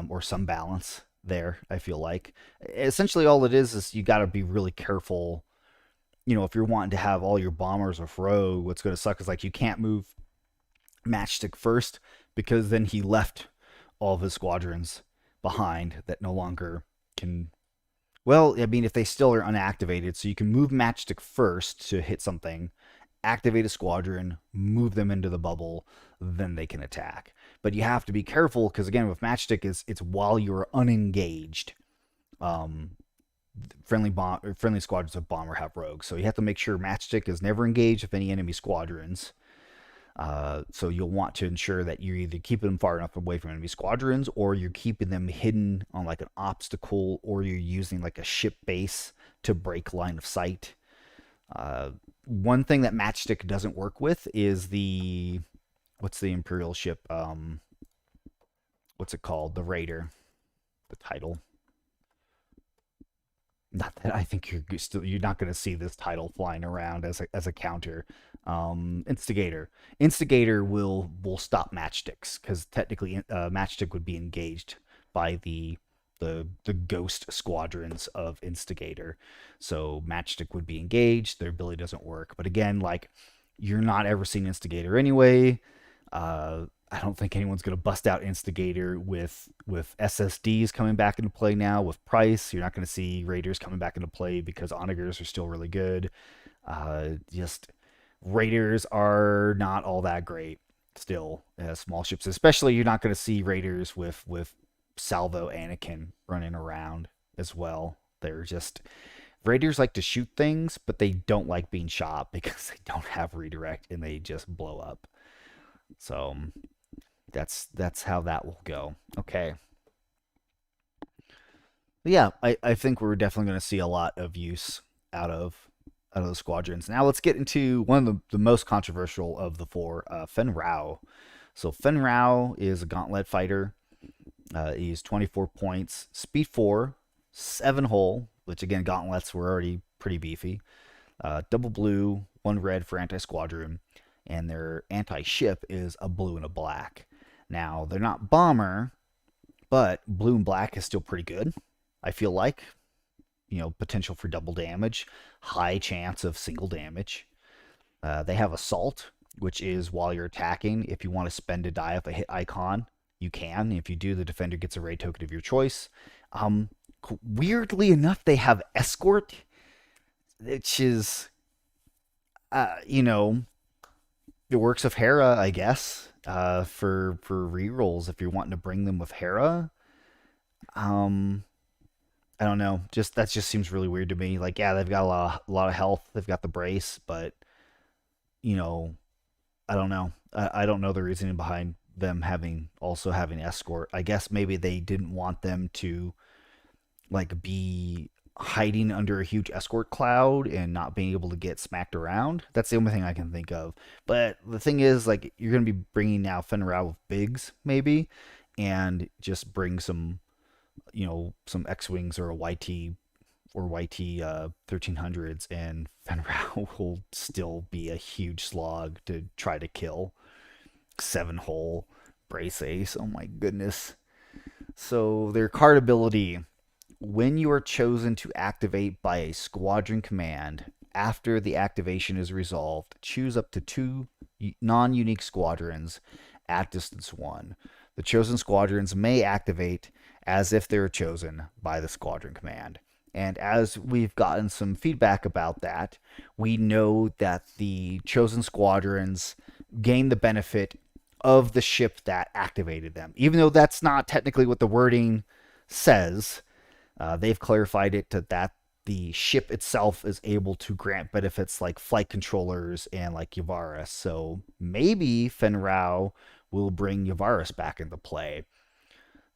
or some balance there, I feel like. Essentially all it is you got to be really careful. If you're wanting to have all your bombers with rogue, what's going to suck is like you can't move matchstick first, because then he left all of his squadrons behind that no longer can. Well, I mean, if they still are unactivated, so you can move matchstick first to hit something, activate a squadron, move them into the bubble, then they can attack. But you have to be careful, because again, with matchstick, it's while you're unengaged. Friendly squadrons of bomber have rogue, so you have to make sure matchstick is never engaged with any enemy squadrons. So you'll want to ensure that you're either keeping them far enough away from enemy squadrons, or you're keeping them hidden on like an obstacle, or you're using like a ship base to break line of sight. One thing that matchstick doesn't work with is what's the Imperial ship? What's it called? The Raider. The title. Not that I think you're not going to see this title flying around as a counter. Instigator. Instigator will stop matchsticks, because technically matchstick would be engaged by the ghost squadrons of Instigator. So matchstick would be engaged. Their ability doesn't work. But again, like, you're not ever seeing Instigator anyway. I don't think anyone's going to bust out Instigator with SSDs coming back into play now with Pryce. You're not going to see Raiders coming back into play because Onagers are still really good. Just Raiders are not all that great still as small ships. Especially you're not going to see Raiders with Salvo Anakin running around as well. They're just Raiders like to shoot things, but they don't like being shot because they don't have redirect and they just blow up. So that's how that will go. Okay. But yeah, I think we're definitely going to see a lot of use out of the squadrons. Now let's get into one of the most controversial of the four, Fen Rao. So Fen Rao is a gauntlet fighter. He's 24 points, speed 4, 7 hull, which again gauntlets were already pretty beefy. Double blue, 1 red for anti-squadron, and their anti-ship is a blue and a black. Now they're not bomber, but blue and black is still pretty good. I feel like, potential for double damage, high chance of single damage. They have assault, which is while you're attacking, if you want to spend a die off a hit icon, you can. If you do, the defender gets a raid token of your choice. Weirdly enough, they have escort, which is, it works with Hera, I guess, for rerolls if you're wanting to bring them with Hera. I don't know. That just seems really weird to me. Like, yeah, they've got a lot of health. They've got the brace, but you know, I don't know. I don't know the reasoning behind them also having escort. I guess maybe they didn't want them to like be hiding under a huge escort cloud and not being able to get smacked around. That's the only thing I can think of. But the thing is, like, you're gonna be bringing now Fenrir with Biggs maybe, and just bring some, some X-wings or a YT 1300s, and Fenrir will still be a huge slog to try to kill. 7 hull brace ace. Oh my goodness. So their card ability: when you are chosen to activate by a squadron command, after the activation is resolved, choose up to 2 non-unique squadrons at distance 1. The chosen squadrons may activate as if they were chosen by the squadron command. And as we've gotten some feedback about that, we know that the chosen squadrons gain the benefit of the ship that activated them. Even though that's not technically what the wording says, they've clarified it to that the ship itself is able to grant benefits like flight controllers and like Yavaris. So maybe Fenrir will bring Yavaris back into play,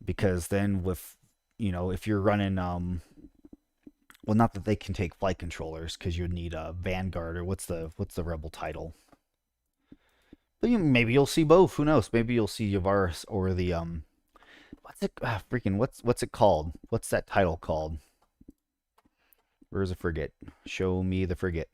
because then with, if you're running well, not that they can take flight controllers because you'd need a Vanguard, or what's the rebel title. But maybe you'll see both. Who knows? Maybe you'll see Yavaris or the what's it called? What's that title called? Where's the frigate? Show me the frigate.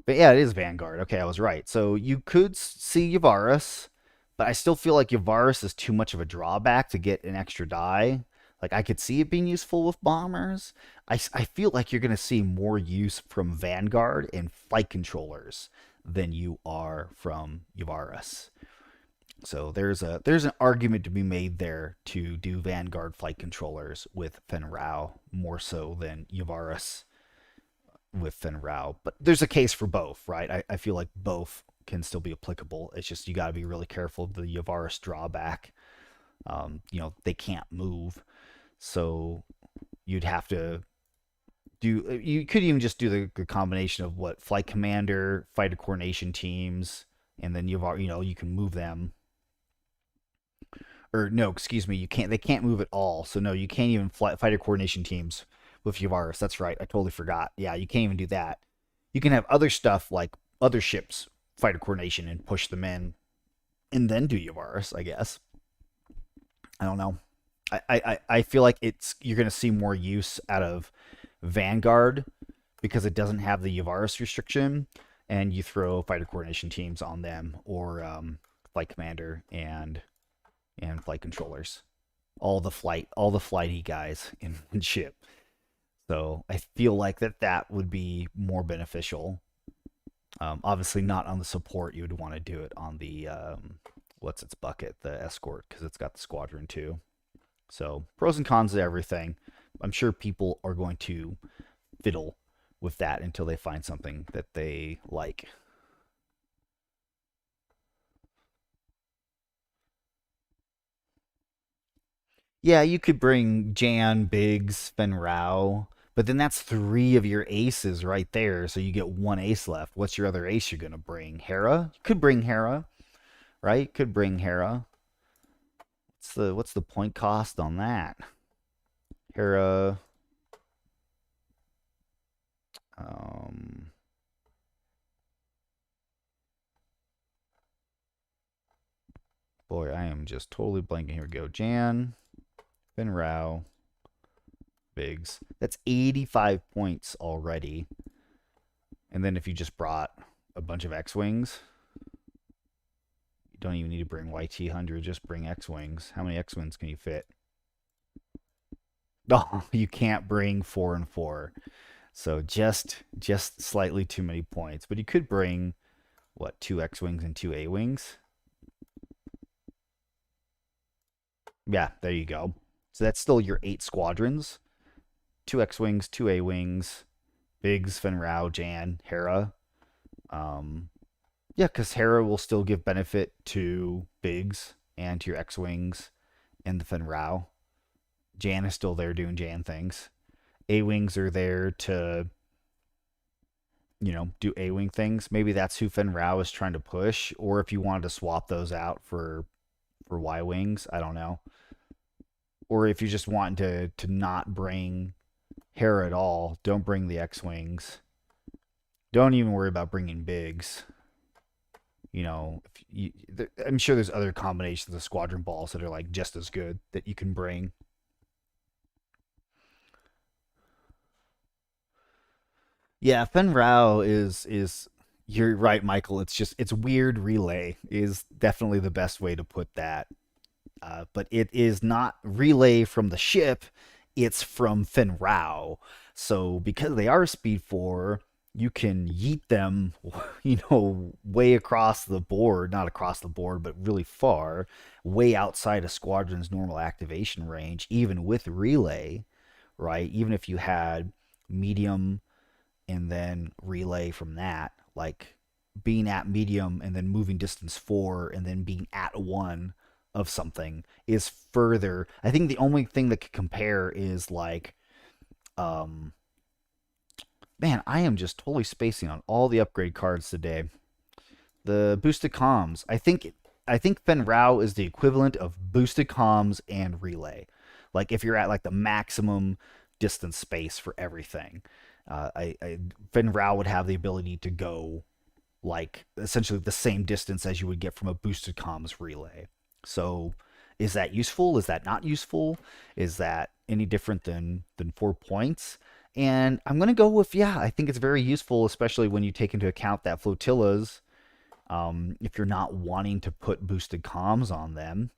But yeah, it is Vanguard. Okay, I was right. So you could see Yavaris, but I still feel like Yavaris is too much of a drawback to get an extra die. Like, I could see it being useful with bombers. I feel like you're going to see more use from Vanguard and flight controllers than you are from Yavaris. So there's an argument to be made there to do Vanguard flight controllers with Fenrir more so than Yavaris with Fenrir. But there's a case for both, right? I feel like both can still be applicable. It's just you got to be really careful of the Yavaris drawback. They can't move. So you'd have to you could even just do the combination of what flight commander, fighter coordination teams, and then you can move them. Or no, excuse me, they can't move at all. So no, you can't even fighter coordination teams with Yavaris. That's right. I totally forgot. Yeah, you can't even do that. You can have other stuff like other ships, fighter coordination, and push them in, and then do Yavaris, I guess. I don't know. I feel like you're going to see more use out of Vanguard because it doesn't have the Yavaris restriction, and you throw fighter coordination teams on them, or flight commander and flight controllers, all the flighty guys in one ship. So I feel like that would be more beneficial. Obviously, not on the support. You would want to do it on the what's its bucket, the escort, because it's got the squadron too. So pros and cons of everything. I'm sure people are going to fiddle with that until they find something that they like. Yeah, you could bring Jan, Biggs, Fen Rao, but then that's three of your aces right there. So you get one ace left. What's your other ace you're gonna bring? Hera? You could bring Hera, right? Could bring Hera. What's the point cost on that? Hera. Um, boy, I am just totally blanking. Here we go. Jan, Fen Rao, Biggs. That's 85 points already. And then if you just brought a bunch of X-Wings, you don't even need to bring YT100, just bring X-Wings. How many X-Wings can you fit? Oh, you can't bring 4 and 4. So just slightly too many points. But you could bring, what, 2 X-Wings and 2 A-Wings? Yeah, there you go. So that's still your 8 squadrons. 2 X-Wings, 2 A-Wings, Biggs, Fen Rao, Jan, Hera. Yeah, because Hera will still give benefit to Biggs and to your X-Wings and the Fen Rao. Jan is still there doing Jan things. A-Wings are there to, do A-Wing things. Maybe that's who Fen Rao is trying to push. Or if you wanted to swap those out for Y-Wings, I don't know. Or if you just want to not bring Hera at all, don't bring the X-Wings. Don't even worry about bringing Biggs. I'm sure there's other combinations of squadron balls that are like just as good that you can bring. Yeah, Fen Rao is you're right, Michael. It's weird. Relay is definitely the best way to put that. But it is not relay from the ship, it's from Fen Rao. So because they are Speed 4, you can yeet them, way across the board, not across the board, but really far, way outside a squadron's normal activation range, even with relay, right? Even if you had medium and then relay from that, like being at medium and then moving distance 4 and then being at 1 of something is further. I think the only thing that could compare is like, um, man, I am just totally spacing on all the upgrade cards today. The boosted comms. I think Fen Rao is the equivalent of boosted comms and relay. Like if you're at like the maximum distance space for everything, Fen Rao would have the ability to go like essentially the same distance as you would get from a boosted comms relay. So is that useful? Is that not useful? Is that any different than 4 points? And I'm gonna go with, yeah, I think it's very useful, especially when you take into account that flotillas, if you're not wanting to put boosted comms on them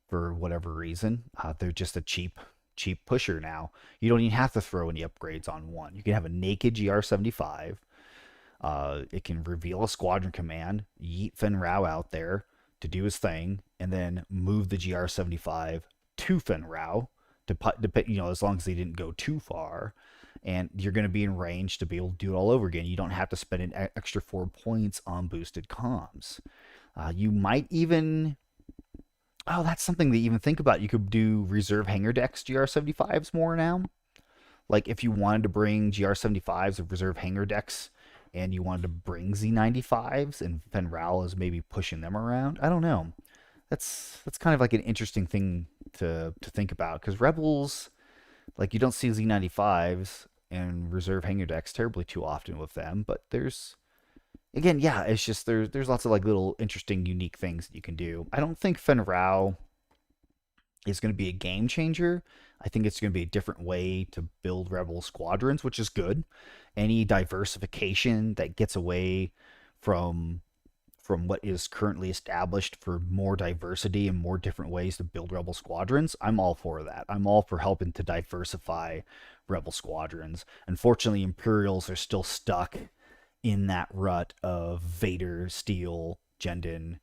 for whatever reason, they're just a cheap pusher now. You don't even have to throw any upgrades on one. You can have a naked GR75. It can reveal a squadron command, yeet Fen Rao out there to do his thing, and then move the GR75 to Fen Rao to put, as long as they didn't go too far. And you're going to be in range to be able to do it all over again. You don't have to spend an extra 4 points on boosted comms. You might even, oh, that's something to even think about. You could do reserve hangar decks GR75s more now. Like if you wanted to bring GR75s of reserve hangar decks and you wanted to bring Z95s and Fen Rao is maybe pushing them around. I don't know. That's kind of like an interesting thing to think about because Rebels, like you don't see Z95s and reserve hangar decks terribly too often with them, but there's, again, yeah, it's just there's lots of like little interesting unique things that you can do. I don't think Fen Rao is going to be a game changer. I think it's going to be a different way to build Rebel squadrons, which is good. Any diversification that gets away from what is currently established for more diversity and more different ways to build Rebel squadrons, I'm all for that. I'm all for helping to diversify Rebel squadrons. Unfortunately, Imperials are still stuck in that rut of Vader, Steel, Jendon,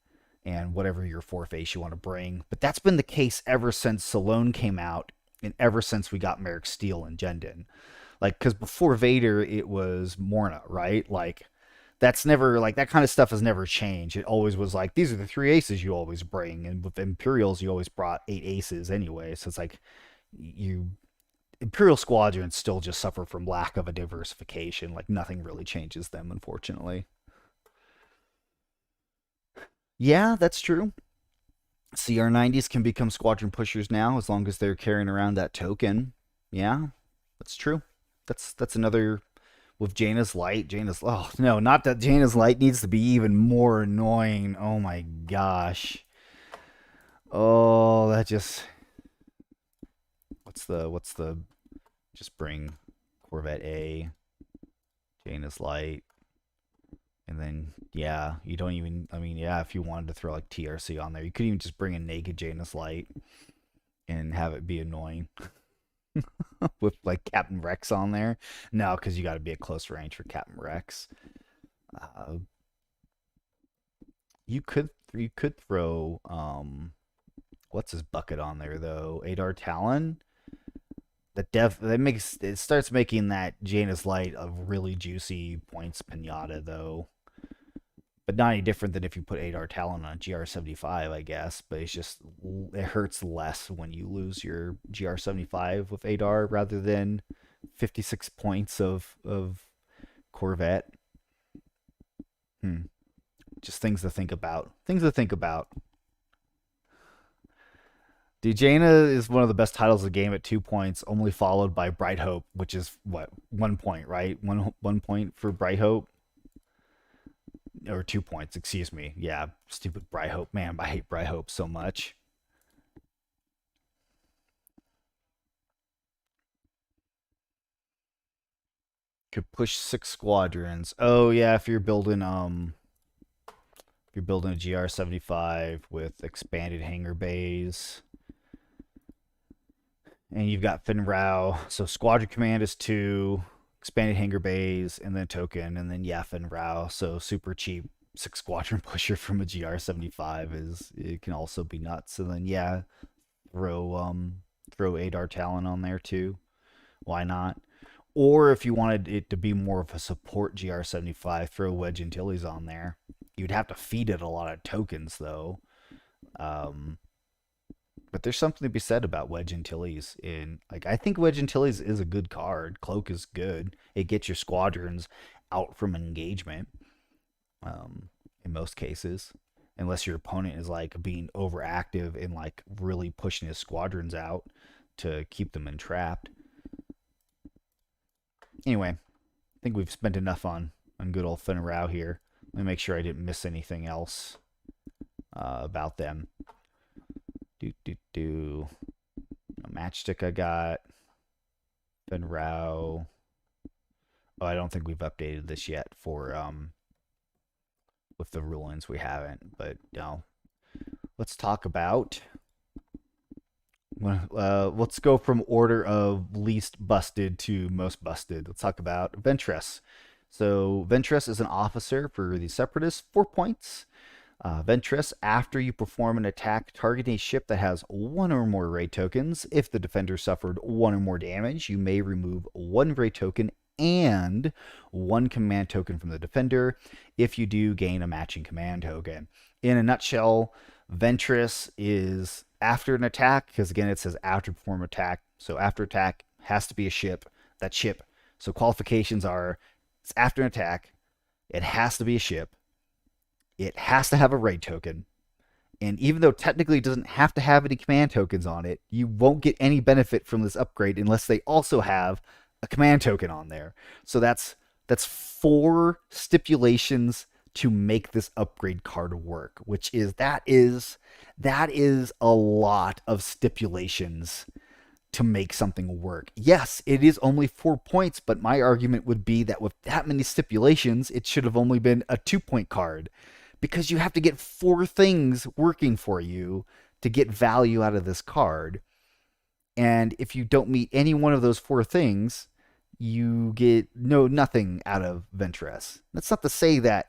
and whatever your fourth ace you want to bring. But that's been the case ever since Salone came out, and ever since we got Merrick Steel and Jendon. Like, because before Vader, it was Morna, right? Like, that's never, like, that kind of stuff has never changed. It always was like, these are the three aces you always bring. And with Imperials, you always brought 8 aces anyway. So it's like, you Imperial squadrons still just suffer from lack of a diversification. Like nothing really changes them, unfortunately. Yeah, that's true. CR90s can become squadron pushers now as long as they're carrying around that token. Yeah, that's true. That's another with Jaina's Light. Jaina's oh no, not that Jaina's Light needs to be even more annoying. Oh my gosh. Oh, that just what's the just bring Corvette A, Jaina's Light, and then yeah, you don't even. I mean, yeah, if you wanted to throw like TRC on there, you could even just bring a naked Janus Light and have it be annoying with like Captain Rex on there. No, because you got to be at close range for Captain Rex. Uh, you could throw what's his bucket on there though? Adar Talon. That makes it starts making that Janus Light a really juicy points pinata though. But not any different than if you put Adar Talon on GR75, I guess. But it's just it hurts less when you lose your GR75 with Adar rather than 56 points of Corvette. Hmm. Just things to think about. Things to think about. Jaina is one of the best titles of the game at 2 points, only followed by Bright Hope, which is what 1 point, right? One point for Bright Hope, or 2 points, excuse me. Yeah, stupid Bright Hope, man. I hate Bright Hope so much. Could push 6 squadrons. Oh yeah, if you're building a GR75 with expanded hangar bays, and you've got Finn Rao. So squadron command is 2, expanded hangar bays, and then token, and then yeah, Finn Rao. So super cheap 6 squadron pusher from a GR75 is it can also be nuts. And then yeah, throw Adar Talon on there too. Why not? Or if you wanted it to be more of a support GR75, throw Wedge Antilles on there. You'd have to feed it a lot of tokens though. Um, but there's something to be said about Wedge Antilles. In like, I think Wedge Antilles is a good card. Cloak is good. It gets your squadrons out from engagement. In most cases, unless your opponent is like being overactive and like really pushing his squadrons out to keep them entrapped. Anyway, I think we've spent enough on good old Finn Rao here. Let me make sure I didn't miss anything else about them. Do a matchstick I got. Finn Rao. Oh, I don't think we've updated this yet for with the rulings. We haven't, but no. Let's talk about. Let's go from order of least busted to most busted. Let's talk about Ventress. So Ventress is an officer for the Separatists, 4 points. Ventress, after you perform an attack targeting a ship that has 1 or more raid tokens, if the defender suffered 1 or more damage, you may remove 1 raid token and 1 command token from the defender. If you do, gain a matching command token. In a nutshell, Ventress is after an attack, because again it says after perform attack. So after attack has to be a ship. That ship. So qualifications are it's after an attack. It has to be a ship. It has to have a raid token. And even though technically it doesn't have to have any command tokens on it, you won't get any benefit from this upgrade unless they also have a command token on there. So that's 4 stipulations to make this upgrade card work, which is that is a lot of stipulations to make something work. Yes, it is only 4 points, but my argument would be that with that many stipulations, it should have only been a 2 point card because you have to get 4 things working for you to get value out of this card. And if you don't meet any one of those 4 things, you get nothing out of Ventress. That's not to say that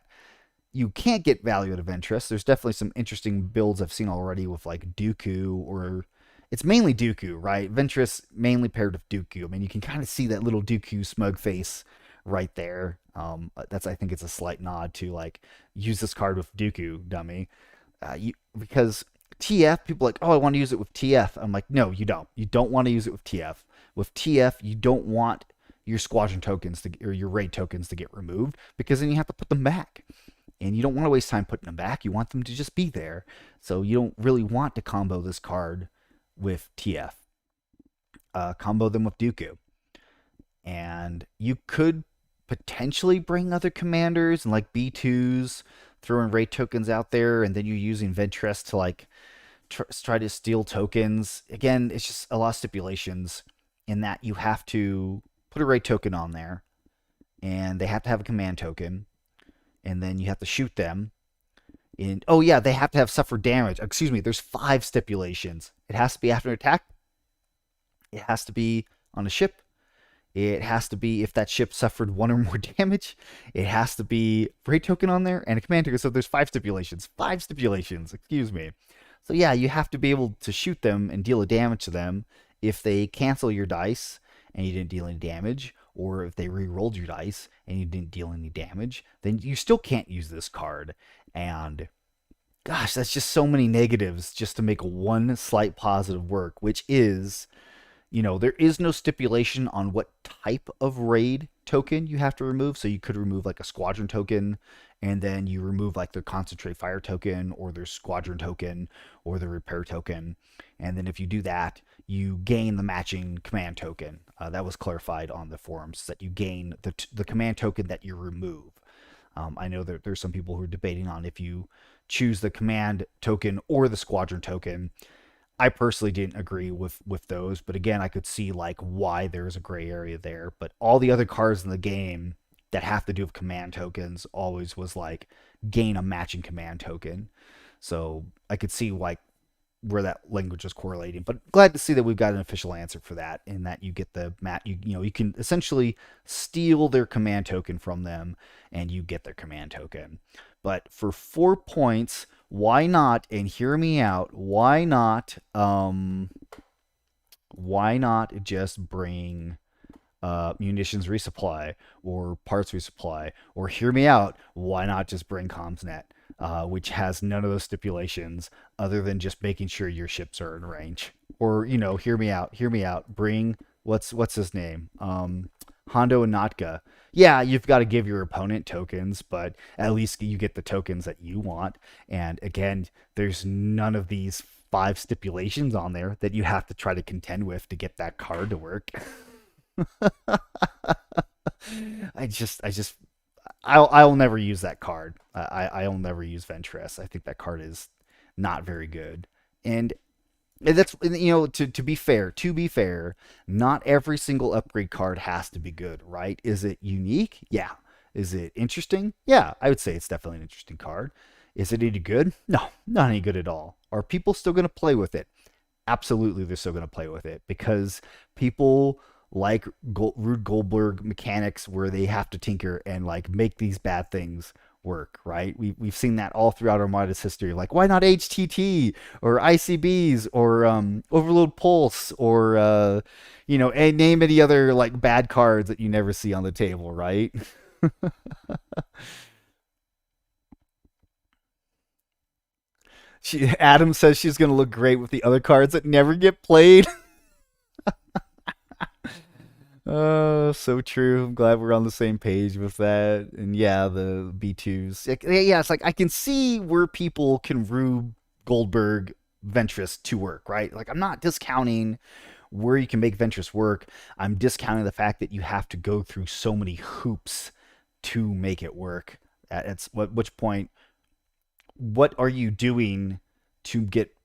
you can't get value out of Ventress. There's definitely some interesting builds I've seen already with like Dooku, or it's mainly Dooku, right? Ventress mainly paired with Dooku. I mean, you can kind of see that little Dooku smug face right there. That's I think it's a slight nod to like use this card with Dooku, dummy. Because TF, people are like, oh, I want to use it with TF. I'm like, no, you don't. You don't want to use it with TF. With TF, you don't want your squadron tokens or your raid tokens to get removed because then you have to put them back. And you don't want to waste time putting them back. You want them to just be there. So you don't really want to combo this card with TF. Combo them with Dooku. And you could potentially bring other commanders and like B2s, throwing raid tokens out there, and then you're using Ventress to like try to steal tokens. Again, it's just a lot of stipulations in that you have to put a raid token on there, and they have to have a command token, and then you have to shoot them. And oh yeah, they have to have suffered damage. Excuse me, there's 5 stipulations. It has to be after an attack. It has to be on a ship. It has to be if that ship suffered 1 or more damage. It has to be raid token on there and a command token. So there's 5 stipulations. 5 stipulations, excuse me. So yeah, you have to be able to shoot them and deal a damage to them if they cancel your dice and you didn't deal any damage, or if they re-rolled your dice and you didn't deal any damage, then you still can't use this card. And gosh, that's just so many negatives just to make one slight positive work, which is, there is no stipulation on what type of raid token you have to remove. So you could remove like a squadron token, and then you remove like their concentrate fire token or their squadron token or their repair token. And then if you do that, you gain the matching command token. That was clarified on the forums, that you gain the command token that you remove. I know that there's some people who are debating on if you choose the command token or the squadron token. I personally didn't agree with those, but again, I could see like why there's a gray area there. But all the other cards in the game that have to do with command tokens always was like gain a matching command token. So I could see like where that language is correlating. But glad to see that we've got an official answer for that, in that you get the you can essentially steal their command token from them and you get their command token. But for 4 points, why not, and hear me out, why not just bring munitions resupply or parts resupply? Or hear me out, why not just bring CommsNet, which has none of those stipulations other than just making sure your ships are in range? Or, hear me out, bring, what's his name? Hondo and Natka. Yeah, you've got to give your opponent tokens, but at least you get the tokens that you want. And again, there's none of these 5 stipulations on there that you have to try to contend with to get that card to work. I'll never use that card. I'll never use Ventress. I think that card is not very good. And that's, to be fair, not every single upgrade card has to be good, right? Is it unique? Yeah. Is it interesting? Yeah, I would say it's definitely an interesting card. Is it any good? No, not any good at all. Are people still going to play with it? Absolutely, they're still going to play with it because people like Rube Goldberg mechanics where they have to tinker and like make these bad things work, right? We've seen that all throughout Armada's history. Like, why not HTT or ICBs or Overload Pulse or and name any other like bad cards that you never see on the table, right? Adam says she's gonna look great with the other cards that never get played. Oh, so true. I'm glad we're on the same page with that. And yeah, the B2s. Yeah, it's like I can see where people can rube Goldberg Ventress to work, right? Like, I'm not discounting where you can make Ventress work. I'm discounting the fact that you have to go through so many hoops to make it work. At which point, what are you doing to get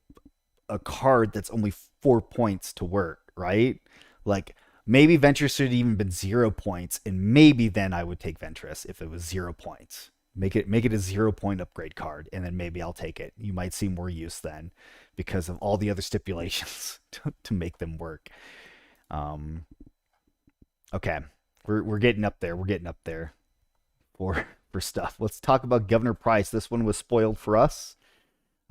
a card that's only 4 points to work, right? Like, maybe Ventress should have even been 0 points, and maybe then I would take Ventress if it was 0 points. Make it a 0 point upgrade card, and then maybe I'll take it. You might see more use then because of all the other stipulations to make them work. Okay, we're getting up there. We're getting up there for for stuff. Let's talk about Governor Pryce. This one was spoiled for us.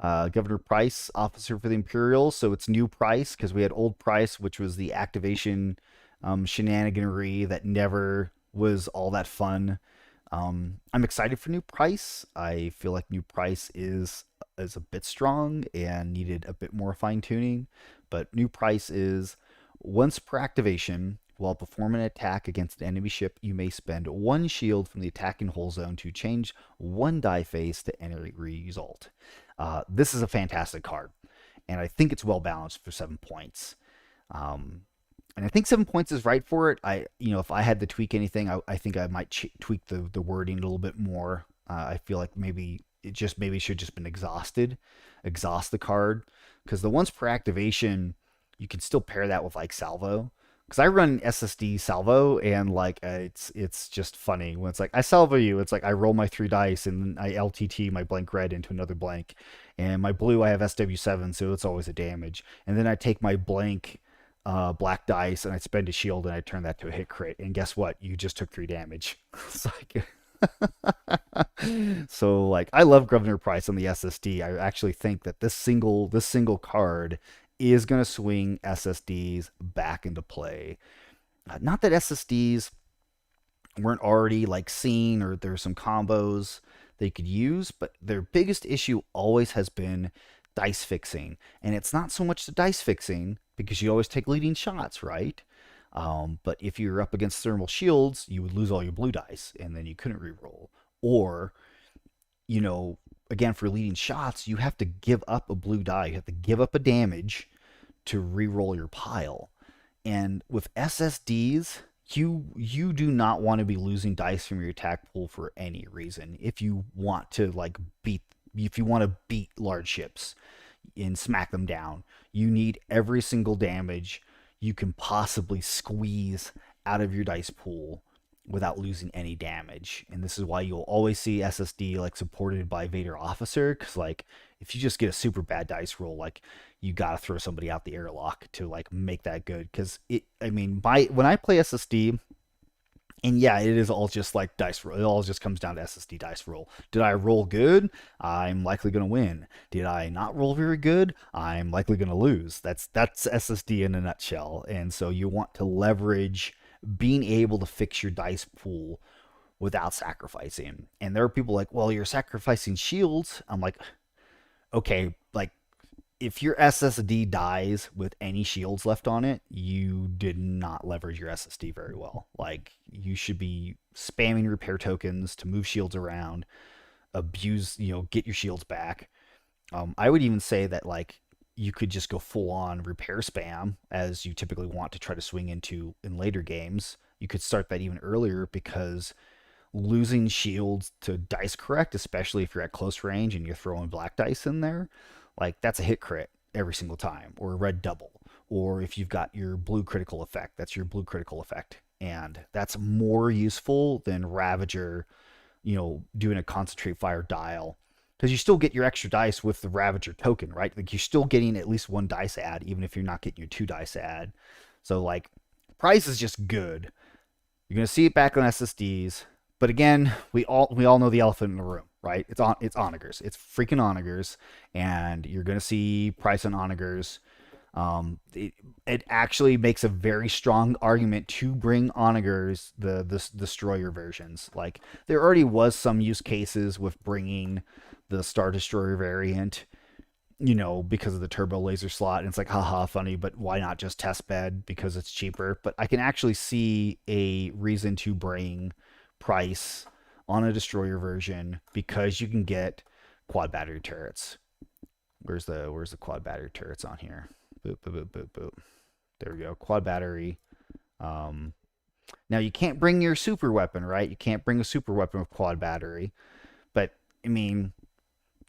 Governor Pryce, officer for the Imperials. So it's new Pryce because we had old Pryce, which was the activation shenaniganery that never was all that fun. I'm excited for new Pryce. I feel like new Pryce is a bit strong and needed a bit more fine tuning. But new Pryce is once per activation, while performing an attack against an enemy ship, you may spend one shield from the attacking hull zone to change one die face to any result. This is a fantastic card, and I think it's well balanced for 7 points. And I think 7 points is right for it. If I had to tweak anything, I think I might tweak the wording a little bit more. I feel like maybe it should just been exhaust the card, because the once per activation, you can still pair that with like salvo. Because I run SSD salvo, and like it's just funny when it's like I salvo you. It's like I roll my 3 dice and I LTT my blank red into another blank, and my blue I have SW7, so it's always a damage. And then I take my blank black dice and I spend a shield and I turn that to a hit crit. And guess what? You just took 3 damage. It's like so like I love Governor Pryce on the SSD. I actually think that this single card is going to swing SSDs back into play. Not that SSDs weren't already like seen or there's some combos they could use, but their biggest issue always has been dice fixing. And it's not so much the dice fixing because you always take leading shots, right? But if you're up against thermal shields, you would lose all your blue dice and then you couldn't reroll. Or, again, for leading shots, you have to give up a blue die. You have to give up a damage to reroll your pile. And with SSDs, you do not want to be losing dice from your attack pool for any reason. If you want to beat large ships and smack them down, you need every single damage you can possibly squeeze out of your dice pool without losing any damage. And this is why you'll always see SSD like supported by Vader Officer, because like if you just get a super bad dice roll, like you gotta throw somebody out the airlock to like make that good. Because when I play SSD, and yeah, it is all just like dice roll. It all just comes down to SSD dice roll. Did I roll good? I'm likely going to win. Did I not roll very good? I'm likely going to lose. That's SSD in a nutshell. And so you want to leverage being able to fix your dice pool without sacrificing. And there are people like, well, you're sacrificing shields. I'm like, okay, like if your SSD dies with any shields left on it, you did not leverage your SSD very well. Like you should be spamming repair tokens to move shields around, get your shields back. I would even say that like you could just go full on repair spam as you typically want to try to swing into in later games. You could start that even earlier, because losing shields to dice correct, especially if you're at close range and you're throwing black dice in there, like that's a hit crit every single time, or a red double. Or if you've got your blue critical effect, that's your blue critical effect. And that's more useful than Ravager, doing a concentrate fire dial. Because you still get your extra dice with the Ravager token, right? Like you're still getting at least 1 dice add, even if you're not getting your 2 dice add. So like, Pryce is just good. You're gonna see it back on SSDs. But again, we all know the elephant in the room, right? It's onagers. It's freaking onagers, and you're gonna see Pryce on onagers. It actually makes a very strong argument to bring onagers, the destroyer versions. Like there already was some use cases with bringing the Star Destroyer variant, because of the turbo laser slot, and it's like haha funny, but why not just test bed because it's cheaper? But I can actually see a reason to bring Pryce on a destroyer version, because you can get quad battery turrets. Where's the quad battery turrets on here? Boop, boop, boop, boop, boop. There we go. Quad battery. Now you can't bring your super weapon, right? You can't bring a super weapon with quad battery. But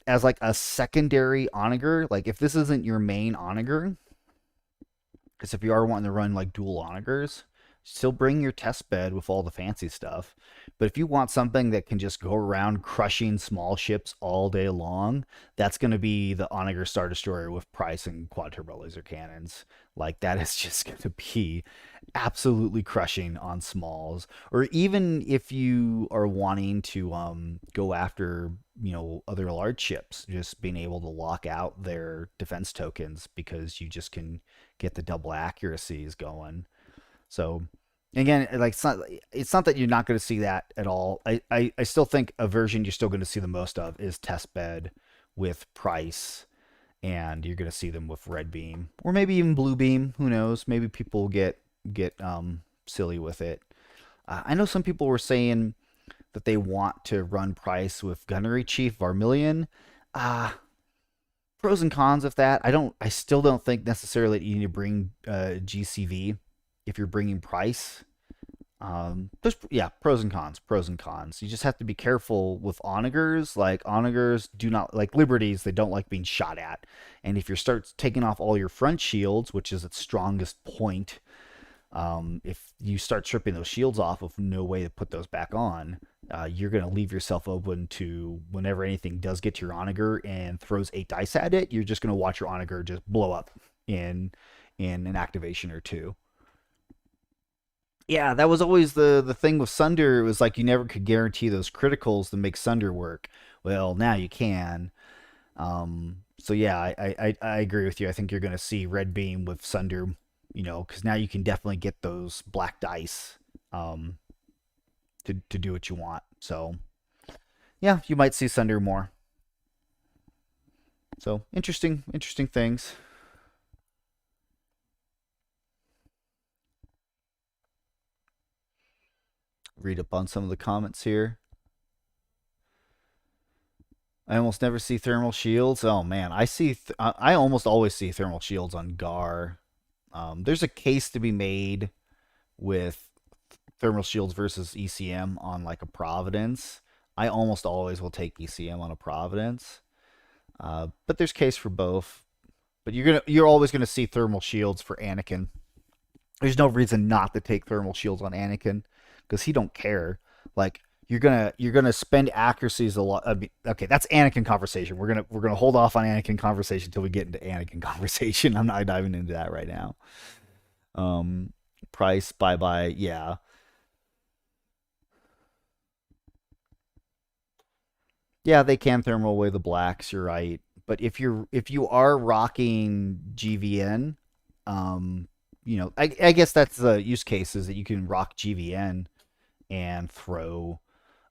as like a secondary onager, like if this isn't your main onager, because if you are wanting to run like dual onagers, Still bring your test bed with all the fancy stuff. But if you want something that can just go around crushing small ships all day long, that's going to be the Onager Star Destroyer with Pryce and quad turbo laser cannons. Like that is just going to be absolutely crushing on smalls. Or even if you are wanting to go after other large ships, just being able to lock out their defense tokens because you just can get the double accuracies going. So again, like it's not that you're not going to see that at all. I still think a version you're still going to see the most of is test bed with Pryce, and you're going to see them with red beam or maybe even blue beam. Who knows? Maybe people get silly with it. I know some people were saying that they want to run Pryce with Gunnery Chief Vermilion. Uh Pros and cons of that. I still don't think necessarily that you need to bring GCV if you're bringing Pryce. There's yeah, pros and cons, pros and cons. You just have to be careful with onagers. Like onagers do not like liberties. They don't like being shot at. And if you start taking off all your front shields, which is its strongest point, if you start stripping those shields off with no way to put those back on, you're going to leave yourself open to whenever anything does get to your onager and throws 8 dice at it, you're just going to watch your onager just blow up in an activation or two. Yeah, that was always the thing with Sunder. It was like you never could guarantee those criticals to make Sunder work. Well, now you can. So yeah, I agree with you. I think you're going to see Red Beam with Sunder, because now you can definitely get those black dice um, to do what you want. So yeah, you might see Sunder more. So interesting things. Read up on some of the comments here. I almost never see thermal shields. Oh man, I almost always see thermal shields on Gar. There's a case to be made with thermal shields versus ECM on like a Providence. I almost always will take ECM on a Providence, but there's case for both. But you're always gonna see thermal shields for Anakin. There's no reason not to take thermal shields on Anakin because he don't care. Like you're gonna spend accuracies a lot. I mean, okay, that's Anakin conversation. We're gonna hold off on Anakin conversation until we get into Anakin conversation. I'm not diving into that right now. Um, Pryce, bye bye. Yeah, yeah, they can thermal away the blacks. You're right. But if you are rocking GVN, um, I guess that's the use case is that you can rock GVN and throw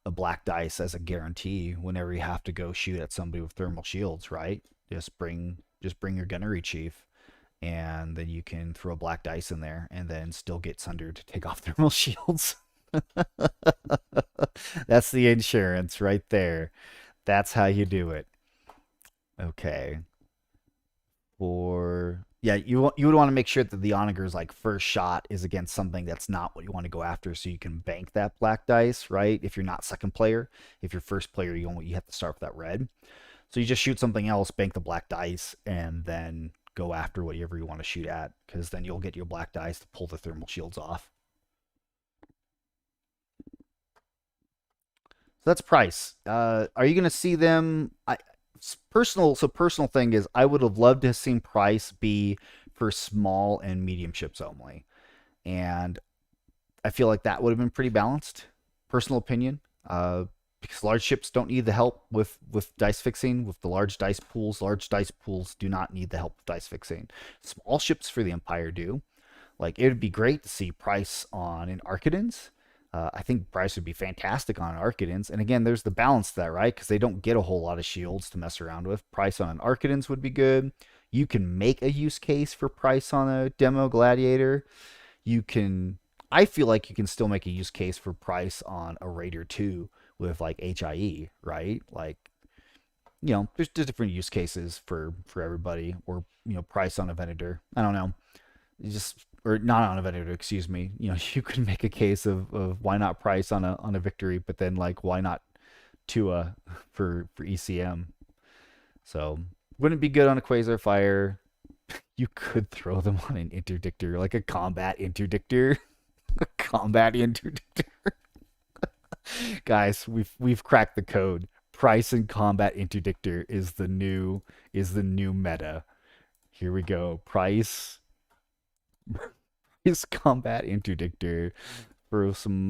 a black dice as a guarantee whenever you have to go shoot at somebody with thermal shields, right? Just bring your gunnery chief and then you can throw black dice in there and then still get Sunder to take off thermal shields. That's the insurance right there. That's how you do it. Okay. Or yeah, you would want to make sure that the onager's like first shot is against something that's not what you want to go after, so you can bank that black dice, right? If you're not second player, if you're first player, you have to start with that red. So you just shoot something else, bank the black dice, and then go after whatever you want to shoot at, because then you'll get your black dice to pull the thermal shields off. So that's Pryce. Are you going to see them? Personal thing is I would have loved to have seen Pryce be for small and medium ships only, and I feel like that would have been pretty balanced. Personal opinion, because large ships don't need the help with dice fixing. With the large dice pools do not need the help with dice fixing. Small ships for the Empire do. Like it would be great to see Pryce on an Archidans. I think Pryce would be fantastic on Archidans. And again, there's the balance to that, right? Because they don't get a whole lot of shields to mess around with. Pryce on an Archidans would be good. You can make a use case for Pryce on a demo gladiator. You can I feel like you can still make a use case for Pryce on a Raider 2 with like HIE, right? Like, there's different use cases for everybody, or Pryce on a Venator. I don't know. You just or not on a Venator, excuse me. You could make a case of why not Pryce on a victory, but then like why not Tua for ECM. So wouldn't it be good on a Quasar Fire? You could throw them on an interdictor, like a combat interdictor. combat interdictor. Guys, we've cracked the code. Pryce and combat interdictor is the new meta. Here we go. Pryce is combat interdictor. Throw some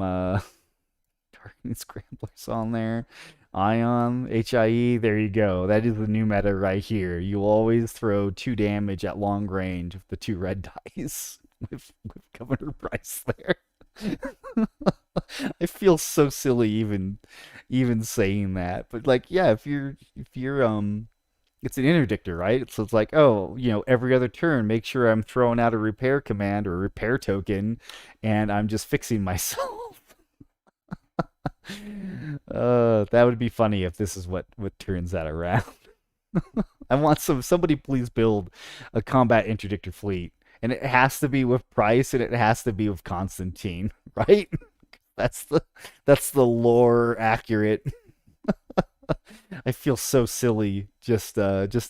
targeting scramblers on there. Ion, HIE, there you go. That is the new meta right here. You always throw 2 damage at long range with the 2 red dice with Governor Pryce there. I feel so silly even saying that. But like, yeah, if you're it's an interdictor, right? So it's like, oh, every other turn, make sure I'm throwing out a repair command or a repair token, and I'm just fixing myself. That would be funny if this is what turns that around. I want somebody please build a combat interdictor fleet, and it has to be with Pryce, and it has to be with Constantine, right? That's the lore accurate. I feel so silly just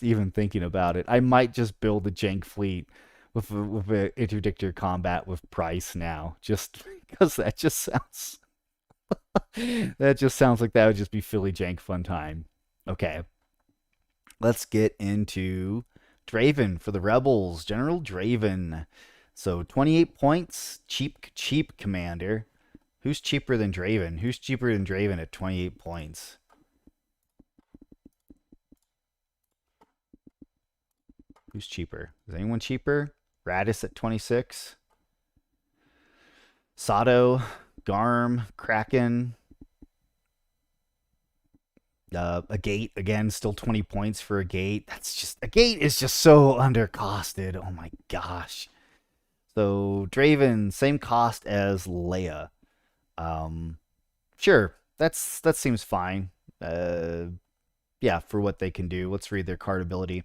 even thinking about it. I might just build a jank fleet with a interdictor combat with Pryce now, just because that just sounds like that would just be Philly jank fun time. Okay, let's get into Draven for the Rebels. General Draven. So 28 points, cheap commander. Who's cheaper than Draven? Who's cheaper than Draven at 28 points? Who's cheaper? Is anyone cheaper? Radis at 26. Sato, Garm, Kraken. A gate again, still 20 points for a gate. A gate is just so undercosted. Oh my gosh. So Draven, same cost as Leia. Sure, that seems fine. Yeah, for what they can do. Let's read their card ability.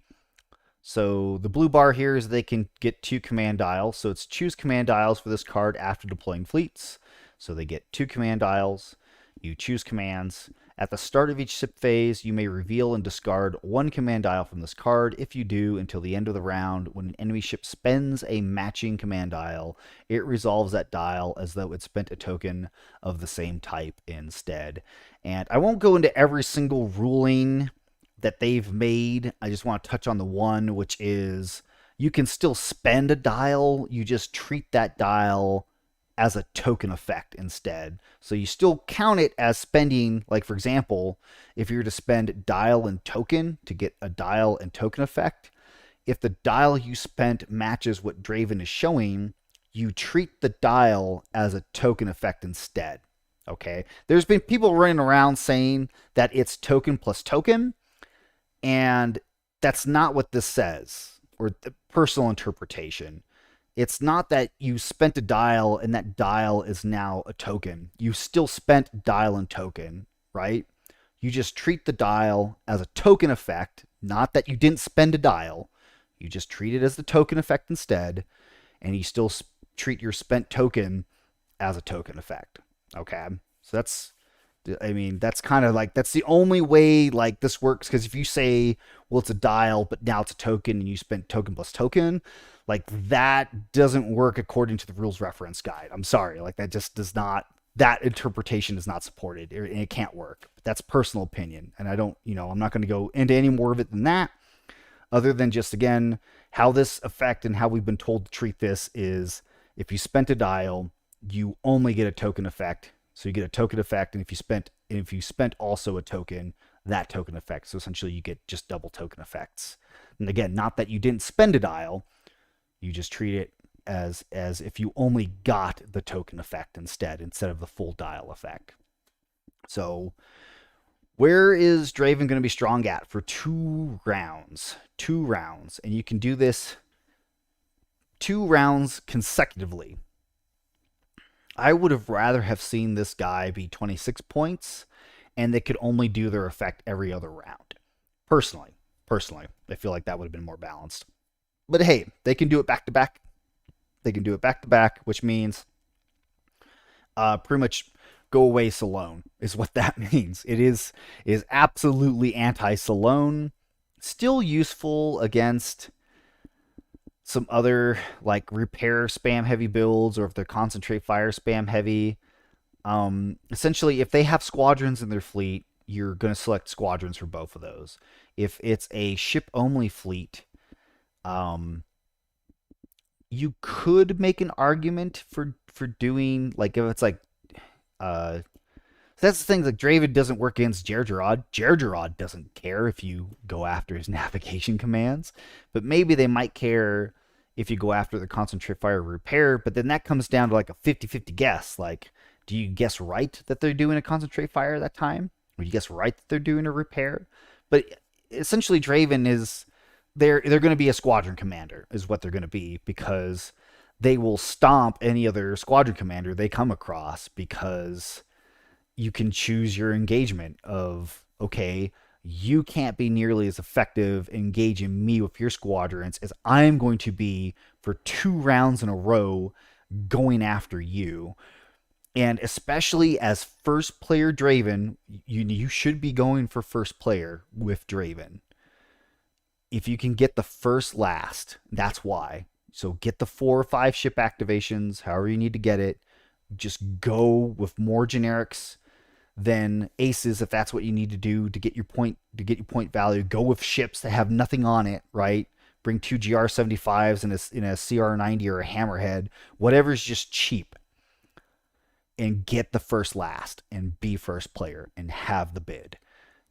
So the blue bar here is they can get 2 command dials. So it's choose command dials for this card after deploying fleets. So they get 2 command dials. You choose commands. At the start of each sip phase, you may reveal and discard 1 command dial from this card. If you do, until the end of the round, when an enemy ship spends a matching command dial, it resolves that dial as though it spent a token of the same type instead. And I won't go into every single ruling that they've made. I just want to touch on the one, which is you can still spend a dial. You just treat that dial as a token effect instead. So you still count it as spending, like for example, if you were to spend dial and token to get a dial and token effect, if the dial you spent matches what Draven is showing, you treat the dial as a token effect instead. Okay? There's been people running around saying that it's token plus token, and that's not what this says, or the personal interpretation. It's not that you spent a dial and that dial is now a token. You still spent dial and token, right? You just treat the dial as a token effect, not that you didn't spend a dial. You just treat it as the token effect instead, and you still treat your spent token as a token effect. Okay? So that's kind of like, that's the only way like this works, because if you say, well, it's a dial, but now it's a token and you spent token plus token, like that doesn't work according to the rules reference guide. I'm sorry. Like that just does not, that interpretation is not supported, and it can't work. But that's personal opinion. And I don't, I'm not going to go into any more of it than that, other than just, again, how this effect and how we've been told to treat this is if you spent a dial, you only get a token effect. So you get a token effect, and if you spent also a token, that token effect. So essentially you get just double token effects. And again, not that you didn't spend a dial, you just treat it as if you only got the token effect instead of the full dial effect. So where is Draven going to be strong at for 2 rounds? 2 rounds. And you can do this 2 rounds consecutively. I would have rather have seen this guy be 26 points, and they could only do their effect every other round. Personally, I feel like that would have been more balanced. But hey, they can do it back to back. Which means pretty much go away Salone is what that means. It is absolutely anti-Salone. Still useful against some other like repair spam heavy builds, or if they're concentrate fire spam heavy. Essentially, if they have squadrons in their fleet, you're going to select squadrons for both of those. If it's a ship only fleet, um, you could make an argument for doing like if it's like uh so that's the thing. Like Draven doesn't work against Jerjerrod. Jerjerrod doesn't care if you go after his navigation commands, but maybe they might care if you go after the concentrate fire repair. But then that comes down to like a 50-50 guess. Like, do you guess right that they're doing a concentrate fire that time, or you guess right that they're doing a repair? But essentially, Draven is they're going to be a squadron commander, is what they're going to be, because they will stomp any other squadron commander they come across, because you can choose your engagement of, okay, you can't be nearly as effective engaging me with your squadrons as I'm going to be for 2 rounds in a row going after you. And especially as first player Draven, you should be going for first player with Draven. If you can get the first last, that's why. So get the 4 or 5 ship activations, however you need to get it. Just go with more generics than aces if that's what you need to do to get your point value. Go with ships that have nothing on it, right? Bring 2 GR75s in a CR90 or a Hammerhead, whatever's just cheap, and get the first last and be first player and have the bid.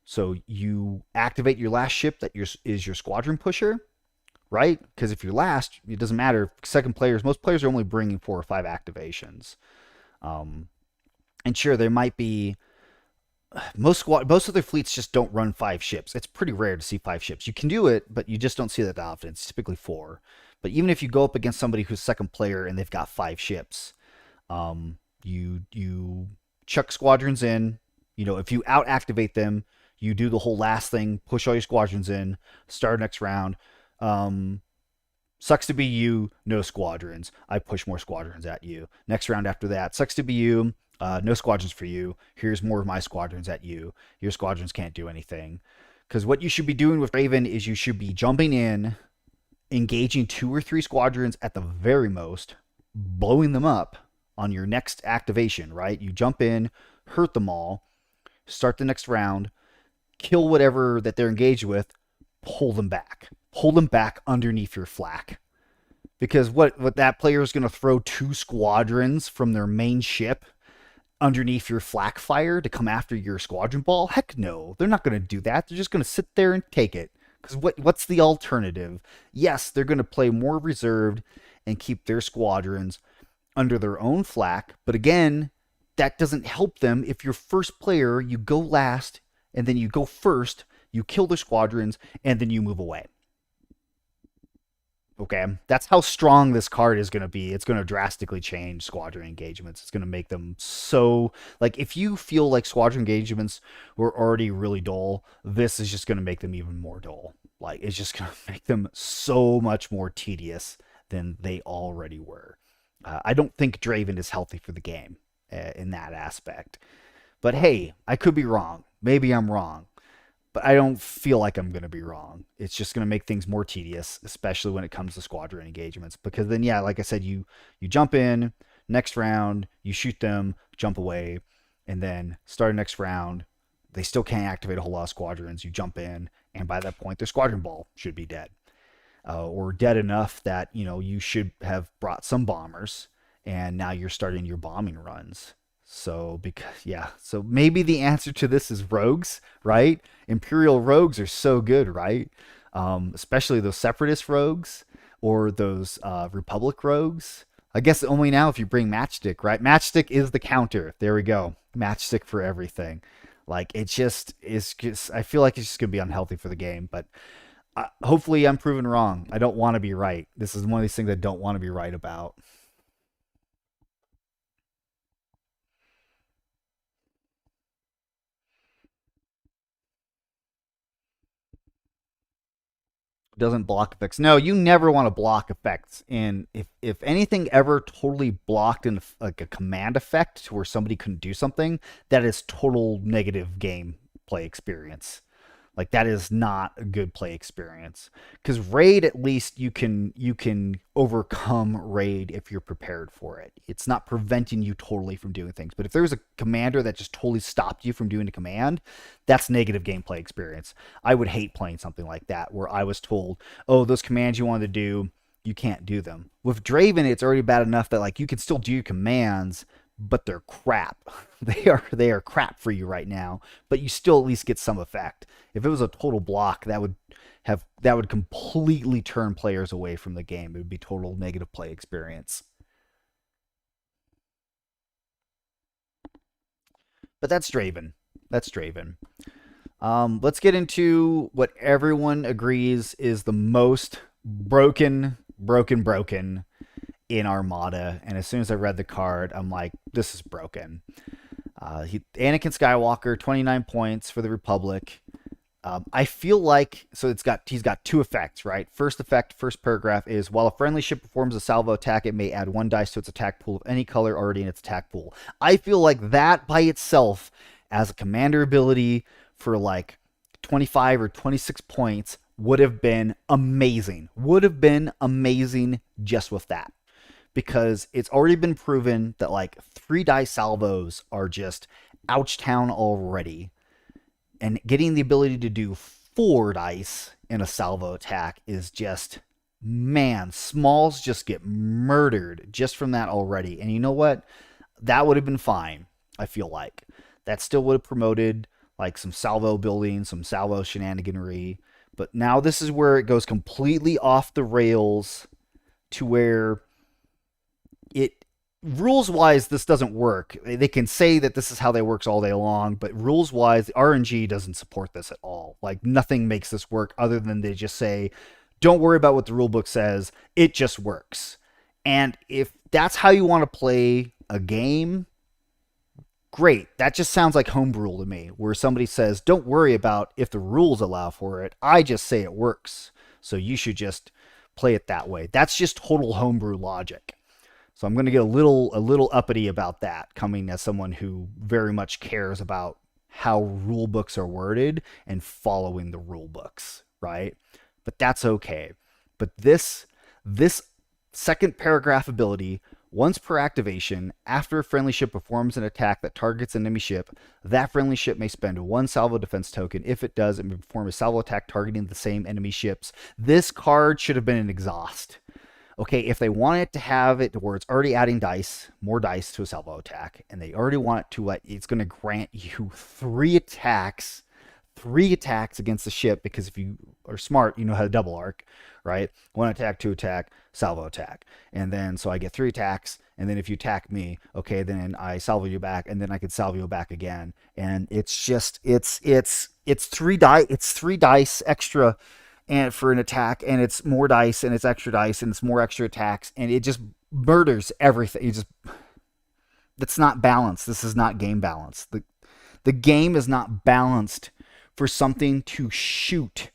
So you activate your last ship that is your squadron pusher, right? Because if you're last, it doesn't matter. Second players, most players are only bringing 4 or 5 activations. And sure, there might be most of their fleets just don't run 5 ships. It's pretty rare to see 5 ships. You can do it, but you just don't see that often. It's typically 4. But even if you go up against somebody who's second player and they've got 5 ships, you chuck squadrons in. If you out activate them, you do the whole last thing, push all your squadrons in, start next round. Sucks to be you, no squadrons. I push more squadrons at you. Next round after that, sucks to be you, no squadrons for you. Here's more of my squadrons at you. Your squadrons can't do anything. Because what you should be doing with Draven is you should be jumping in, engaging 2 or 3 squadrons at the very most, blowing them up on your next activation, right? You jump in, hurt them all, start the next round, kill whatever that they're engaged with, pull them back. Pull them back underneath your flak. Because what that player is going to throw 2 squadrons from their main ship underneath your flak fire to come after your squadron ball? Heck no. They're not going to do that. They're just going to sit there and take it. Because what's the alternative? Yes, they're going to play more reserved and keep their squadrons under their own flak. But again, that doesn't help them if you're first player, you go last, and then you go first, you kill their squadrons, and then you move away. Okay, that's how strong this card is going to be. It's going to drastically change squadron engagements. It's going to make them so, like, if you feel like squadron engagements were already really dull, this is just going to make them even more dull. Like, it's just going to make them so much more tedious than they already were. I don't think Draven is healthy for the game in that aspect. But hey, I could be wrong. Maybe I'm wrong. But I don't feel like I'm going to be wrong. It's just going to make things more tedious, especially when it comes to squadron engagements. Because then, yeah, like I said, you jump in, next round, you shoot them, jump away, and then start a next round. They still can't activate a whole lot of squadrons. You jump in, and by that point, their squadron ball should be dead. Or dead enough that, you should have brought some bombers, and now you're starting your bombing runs. So maybe the answer to this is rogues, right? Imperial rogues are so good, right? Especially those separatist rogues or those Republic rogues. I guess only now if you bring Matchstick, right? Matchstick is the counter. There we go. Matchstick for everything. Like, it's just I feel like it's just gonna be unhealthy for the game, but hopefully I'm proven wrong. I don't want to be right. This is one of these things I don't want to be right about. Doesn't block effects. No, you never want to block effects. And if anything ever totally blocked in like a command effect to where somebody couldn't do something, that is total negative game play experience. Like that is not a good play experience. Because raid, at least you can overcome raid if you're prepared for it. It's not preventing you totally from doing things. But if there's a commander that just totally stopped you from doing a command, that's negative gameplay experience. I would hate playing something like that where I was told, oh, those commands you wanted to do, you can't do them. With Draven, it's already bad enough that like you can still do your commands, but they're crap. They are crap for you right now, but you still at least get some effect. If it was a total block, that would completely turn players away from the game. It would be total negative play experience. But that's Draven. That's Draven. Let's get into what everyone agrees is the most broken in Armada. And as soon as I read the card, I'm like, this is broken. Anakin Skywalker, 29 points for the Republic. I feel like he's got two effects, right? First effect, first paragraph is while a friendly ship performs a salvo attack, it may add 1 dice to its attack pool of any color already in its attack pool. I feel like that by itself, as a commander ability for like 25 or 26 points, would have been amazing. Would have been amazing just with that. Because it's already been proven that like 3 dice salvos are just ouch town already. And getting the ability to do 4 dice in a salvo attack is just, man, smalls just get murdered just from that already. And you know what? That would have been fine, I feel like. That still would have promoted like some salvo building, some salvo shenaniganry. But now this is where it goes completely off the rails to where it rules wise this doesn't work. They can say that this is how they works all day long, but rules wise, RNG doesn't support this at all. Like nothing makes this work other than they just say, don't worry about what the rulebook says. It just works. And if that's how you want to play a game, great. That just sounds like homebrew to me, where somebody says, don't worry about if the rules allow for it. I just say it works. So you should just play it that way. That's just total homebrew logic. So I'm going to get a little uppity about that, coming as someone who very much cares about how rule books are worded and following the rule books, right? But that's okay. But this second paragraph ability, once per activation, after a friendly ship performs an attack that targets an enemy ship, that friendly ship may spend 1 salvo defense token. If it does, it may perform a salvo attack targeting the same enemy ships. This card should have been an exhaust. Okay, if they want it to have it where it's already adding more dice to a salvo attack, and they already want it to it's going to grant you 3 attacks against the ship, because if you are smart, you know how to double arc, right? 1 attack, 2 attack, salvo attack. And then, so I get 3 attacks, and then if you attack me, okay, then I salvo you back, and then I can salvo you back again. And it's just, it's 3 dice extra and for an attack, and it's more dice, and it's extra dice, and it's more extra attacks, and it just murders everything. That's not balanced. This is not game balance. The game is not balanced for something to shoot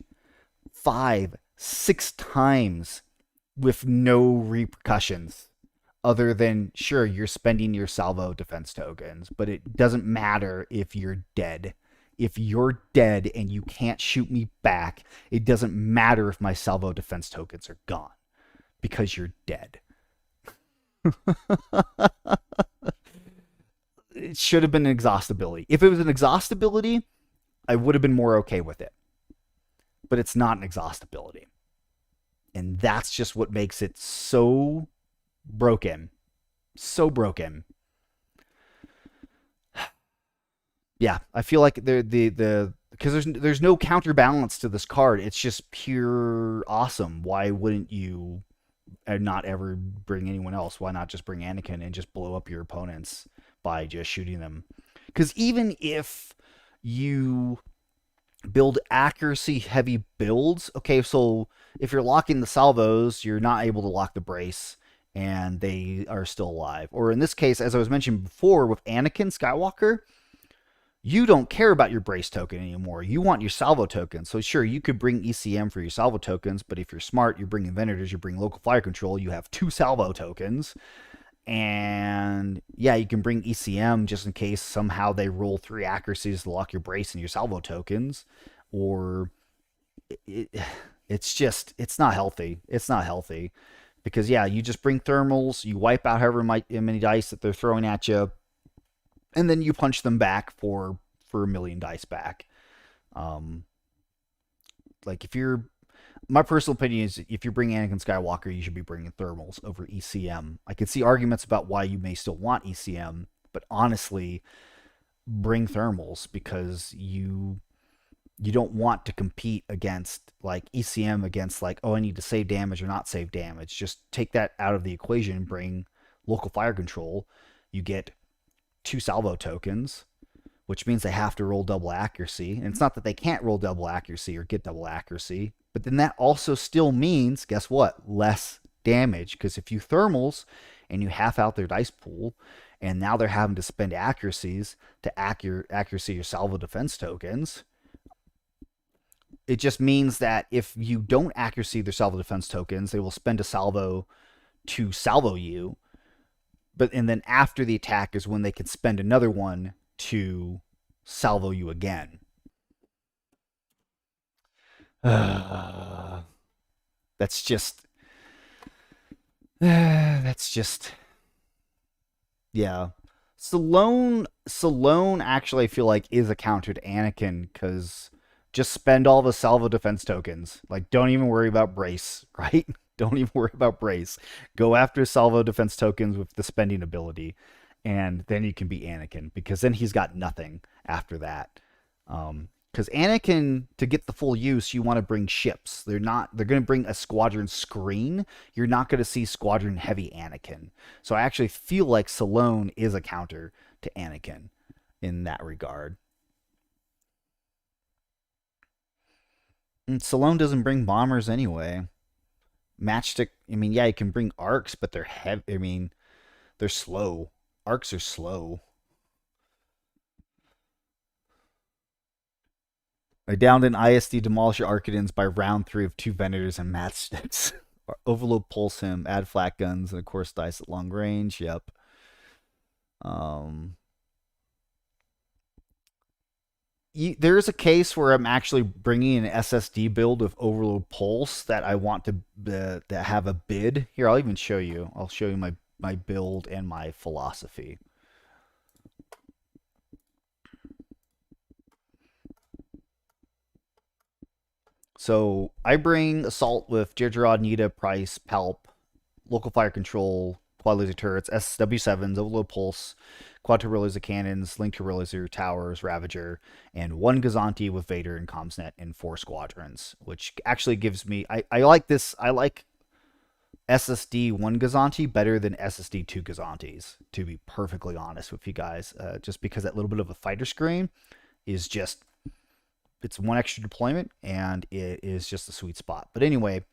5, 6 times with no repercussions other than, sure, you're spending your salvo defense tokens, but it doesn't matter if you're dead. If you're dead and you can't shoot me back, it doesn't matter if my salvo defense tokens are gone, because you're dead. It should have been an exhaustibility. If it was an exhaustibility, I would have been more okay with it. But it's not an exhaustibility. And that's just what makes it so broken. So broken. Yeah, I feel like because there's no counterbalance to this card. It's just pure awesome. Why wouldn't you not ever bring anyone else? Why not just bring Anakin and just blow up your opponents by just shooting them? Because even if you build accuracy heavy builds, okay, so if you're locking the salvos, you're not able to lock the brace, and they are still alive. Or in this case, as I was mentioning before, with Anakin Skywalker, you don't care about your brace token anymore. You want your salvo tokens. So sure, you could bring ECM for your salvo tokens, but if you're smart, you're bringing Ventress, you're bringing local fire control, you have 2 salvo tokens. And yeah, you can bring ECM just in case somehow they roll 3 accuracies to lock your brace and your salvo tokens. or it, it's not healthy. It's not healthy because yeah, you just bring thermals, you wipe out however many dice that they're throwing at you, and then you punch them back for a million dice back. Um, like if you're my personal opinion is if you bring Anakin Skywalker, you should be bringing thermals over ECM. I can see arguments about why you may still want ECM, but honestly, bring thermals because you don't want to compete against like ECM against like, oh, I need to save damage or not save damage. Just take that out of the equation, bring local fire control. You get 2 salvo tokens, which means they have to roll double accuracy. And it's not that they can't roll double accuracy or get double accuracy, but then that also still means, guess what? Less damage. Because if you thermals and you half out their dice pool, and now they're having to spend accuracies to accuracy your salvo defense tokens, it just means that if you don't accuracy their salvo defense tokens, they will spend a salvo to salvo you. And then after the attack is when they can spend another one to salvo you again. That's just yeah. Salone actually I feel like is a counter to Anakin because just spend all the salvo defense tokens. Like don't even worry about brace, right? Don't even worry about brace. Go after salvo defense tokens with the spending ability, and then you can be Anakin because then he's got nothing after that. Because Anakin, to get the full use, you want to bring ships. They're going to bring a squadron screen. You're not going to see squadron heavy Anakin. So I actually feel like Salone is a counter to Anakin in that regard. And Salone doesn't bring bombers anyway. Matchstick, I mean, yeah, you can bring arcs, but they're heavy. I mean, they're slow. Arcs are slow. I downed an ISD Demolisher Arcadins by round 3 of 2 Vendors and Matchsticks. Overload Pulse him, add flat guns, and of course dice at long range. Yep. There is a case where I'm actually bringing an SSD build of Overload Pulse that I want to have a bid. Here, I'll even show you. I'll show you my build and my philosophy. So I bring Assault with Deirdre, Nita, Pryce, Palp, Local Fire Control, Quad Laser Turrets, SW7s, Overload Pulse, Quad Turbo Laser Cannons, Link Turbo Laser Towers, Ravager, and 1 Gazanti with Vader and Comsnet and 4 Squadrons, which actually gives me... I like this. I like SSD 1 Gazanti better than SSD 2 Gazantis, to be perfectly honest with you guys, just because that little bit of a fighter screen is just... It's 1 extra deployment, and it is just a sweet spot. But anyway,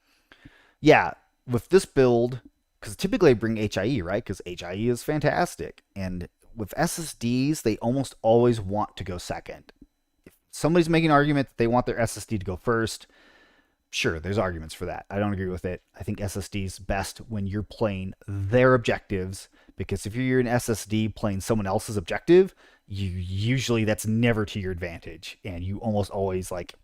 yeah, with this build, because typically I bring HIE, right? Because HIE is fantastic. And with SSDs, they almost always want to go second. If somebody's making an argument that they want their SSD to go first, sure, there's arguments for that. I don't agree with it. I think SSD's best when you're playing their objectives, because if you're an SSD playing someone else's objective, usually that's never to your advantage, and you almost always like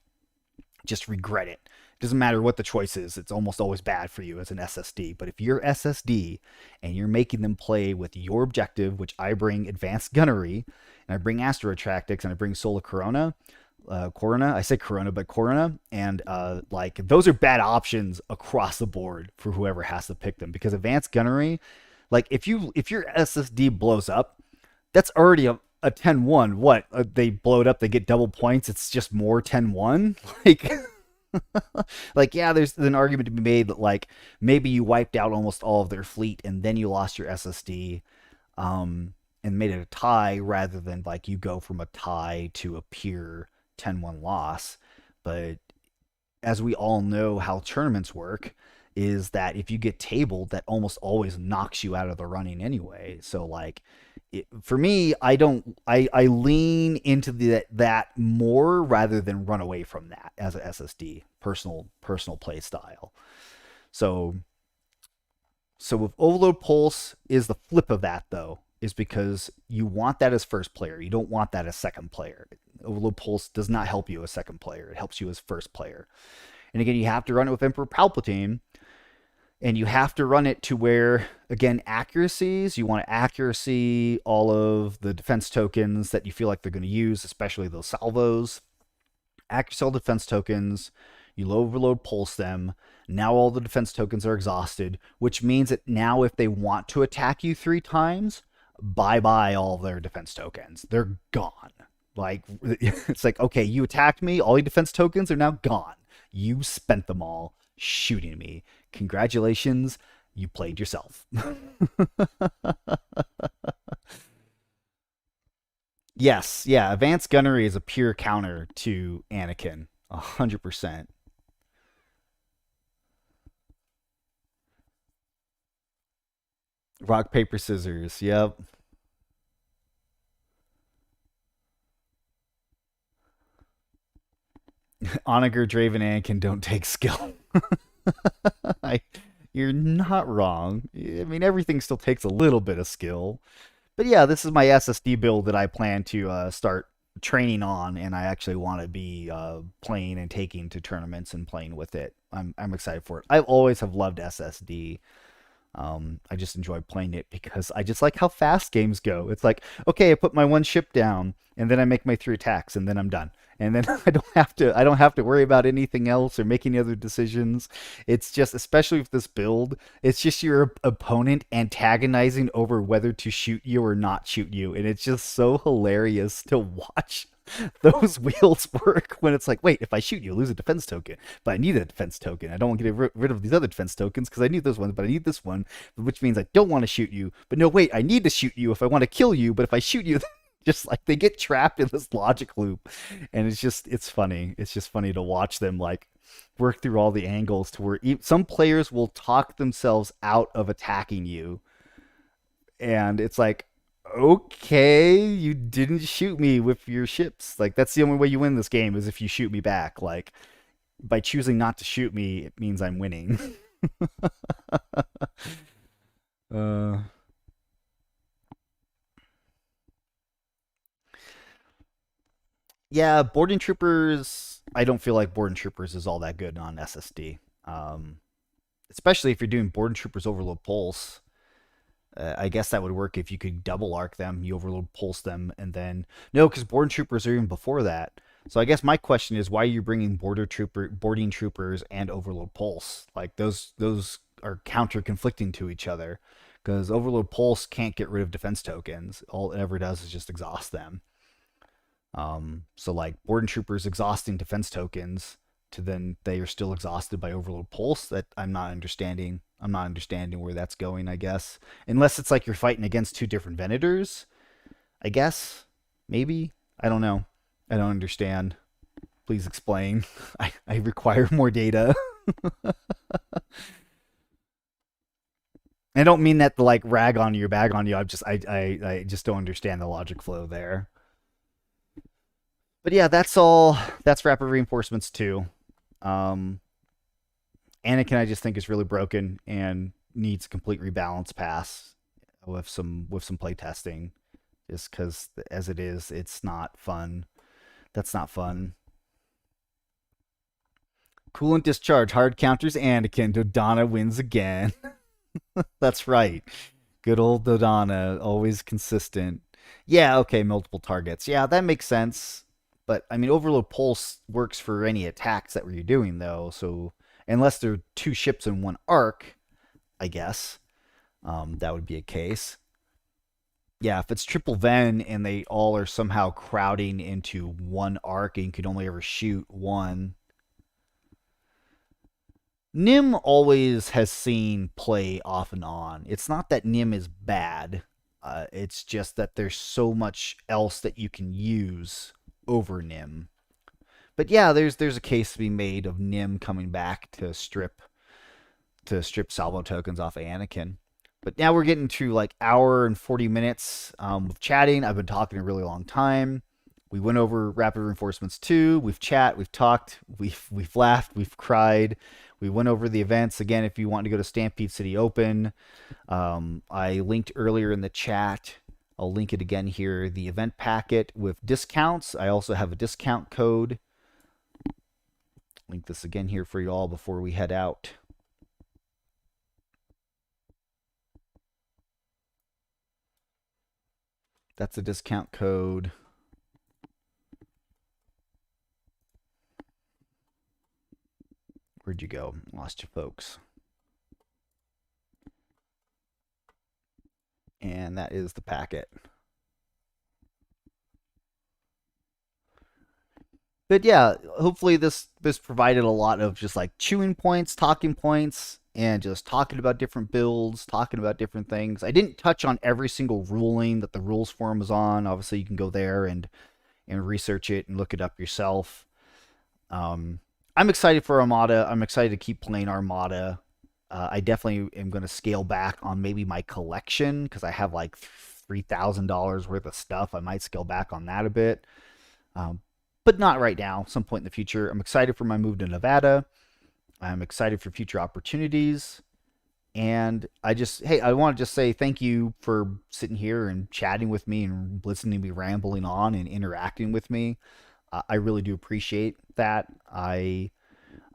just regret it. It doesn't matter what the choice is, it's almost always bad for you as an SSD. But if you're SSD and you're making them play with your objective, which I bring advanced gunnery, and I bring Astro Tactics, and I bring Sola Corona, I say Corona, but Corona, and like those are bad options across the board for whoever has to pick them, because advanced gunnery, like if your SSD blows up, that's already a 10-1. What? They blow it up, they get double points. It's just more 10-1. Like, yeah, there's an argument to be made that like maybe you wiped out almost all of their fleet and then you lost your SSD, and made it a tie rather than like you go from a tie to a pure 10-1 loss. But as we all know how tournaments work, is that if you get tabled, that almost always knocks you out of the running anyway. So like, for me, I lean into that more rather than run away from that as a SSD personal play style. So with Overload Pulse is the flip of that though, is because you want that as first player. You don't want that as second player. Overload Pulse does not help you as second player. It helps you as first player. And again, you have to run it with Emperor Palpatine, and you have to run it to where, again, accuracies, you want to accuracy all of the defense tokens that you feel like they're going to use, especially those salvos. Accuracy all defense tokens, you overload pulse them. Now all the defense tokens are exhausted, which means that now if they want to attack you 3 times, bye-bye all their defense tokens. They're gone. Like, it's like, okay, you attacked me, all your defense tokens are now gone. You spent them all shooting me. Congratulations, you played yourself. Yes, yeah, advanced gunnery is a pure counter to Anakin. 100%. Rock, paper, scissors. Yep. Onager, Draven, Anakin don't take skill. I, you're not wrong. I mean, everything still takes a little bit of skill. But yeah, this is my SSD build that I plan to start training on, and I actually want to be playing and taking to tournaments and playing with it. I'm excited for it. I always have loved SSD. I just enjoy playing it because I just like how fast games go. It's like, okay, I put my one ship down, and then I make my 3 attacks, and then I'm done. And then I don't have to worry about anything else or make any other decisions. It's just, especially with this build, it's just your opponent antagonizing over whether to shoot you or not shoot you, and it's just so hilarious to watch those wheels work when it's like, wait, if I shoot you, I lose a defense token, but I need a defense token. I don't want to get rid of these other defense tokens because I need those ones, but I need this one, which means I don't want to shoot you. But no, wait, I need to shoot you if I want to kill you, but if I shoot you, just like they get trapped in this logic loop, and it's funny. It's just funny to watch them like work through all the angles to where some players will talk themselves out of attacking you, and it's like, okay, you didn't shoot me with your ships. Like, that's the only way you win this game is if you shoot me back. Like, by choosing not to shoot me, it means I'm winning. uh yeah, boarding troopers, I don't feel like boarding troopers is all that good on SSD. Especially if you're doing boarding troopers overload pulse. I guess that would work if you could double arc them, you overload pulse them, and then no, because boarding troopers are even before that. So I guess my question is, why are you bringing boarding troopers and overload pulse? Like those are counter conflicting to each other, because overload pulse can't get rid of defense tokens. All it ever does is just exhaust them. So like boarding troopers exhausting defense tokens to then they are still exhausted by overload pulse. That I'm not understanding. I'm not understanding where that's going, I guess. Unless it's like you're fighting against 2 different Venators, I guess. Maybe. I don't know. I don't understand. Please explain. I require more data. I don't mean that to like rag on you or bag on you. I just don't understand the logic flow there. But yeah, that's all. That's Rapid Reinforcements 2. Um, Anakin, I just think is really broken and needs a complete rebalance pass with some play testing. Just because as it is, it's not fun. That's not fun. Coolant discharge hard counters Anakin. Dodonna wins again. That's right. Good old Dodonna, always consistent. Yeah, okay, multiple targets. Yeah, that makes sense. But I mean, overload pulse works for any attacks that you're doing, though. So unless there are 2 ships in 1 arc, I guess that would be a case. Yeah, if it's triple Ven and they all are somehow crowding into 1 arc and you could only ever shoot 1. Nim always has seen play off and on. It's not that Nim is bad. It's just that there's so much else that you can use over Nim. But yeah, there's a case to be made of Nim coming back to strip salvo tokens off of Anakin. But now we're getting to like hour and 40 minutes of chatting. I've been talking a really long time. We went over Rapid Reinforcements 2. We've we've talked, we've laughed, we've cried. We went over the events. Again, if you want to go to Stampede City Open, I linked earlier in the chat I'll link it again here, the event packet with discounts. I also have a discount code. Link this again here for you all before we head out. That's a discount code. Where'd you go? Lost you, folks. And that is the packet. But yeah, hopefully this provided a lot of just like chewing points, talking points, and just talking about different builds, talking about different things. I didn't touch on every single ruling that the rules forum was on. Obviously, you can go there and research it and look it up yourself. I'm excited for Armada. I'm excited to keep playing Armada. I definitely am going to scale back on maybe my collection because I have like $3,000 worth of stuff. I might scale back on that a bit. But not right now, some point in the future. I'm excited for my move to Nevada. I'm excited for future opportunities. And I want to just say thank you for sitting here and chatting with me and listening to me rambling on and interacting with me. I really do appreciate that. I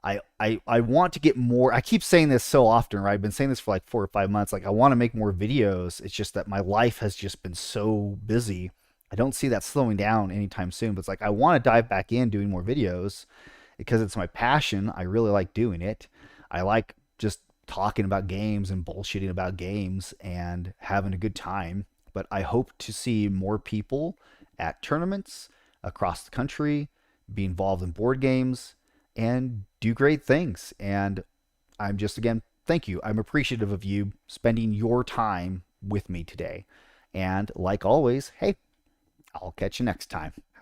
want to get more. I keep saying this so often, right? I've been saying this for like 4 or 5 months. Like, I want to make more videos. It's just that my life has just been so busy. I don't see that slowing down anytime soon. But it's like I want to dive back in doing more videos because it's my passion. I really like doing it. I like just talking about games and bullshitting about games and having a good time. But I hope to see more people at tournaments across the country, be involved in board games, and do great things. And I'm just, again, thank you. I'm appreciative of you spending your time with me today. And like always, hey, I'll catch you next time.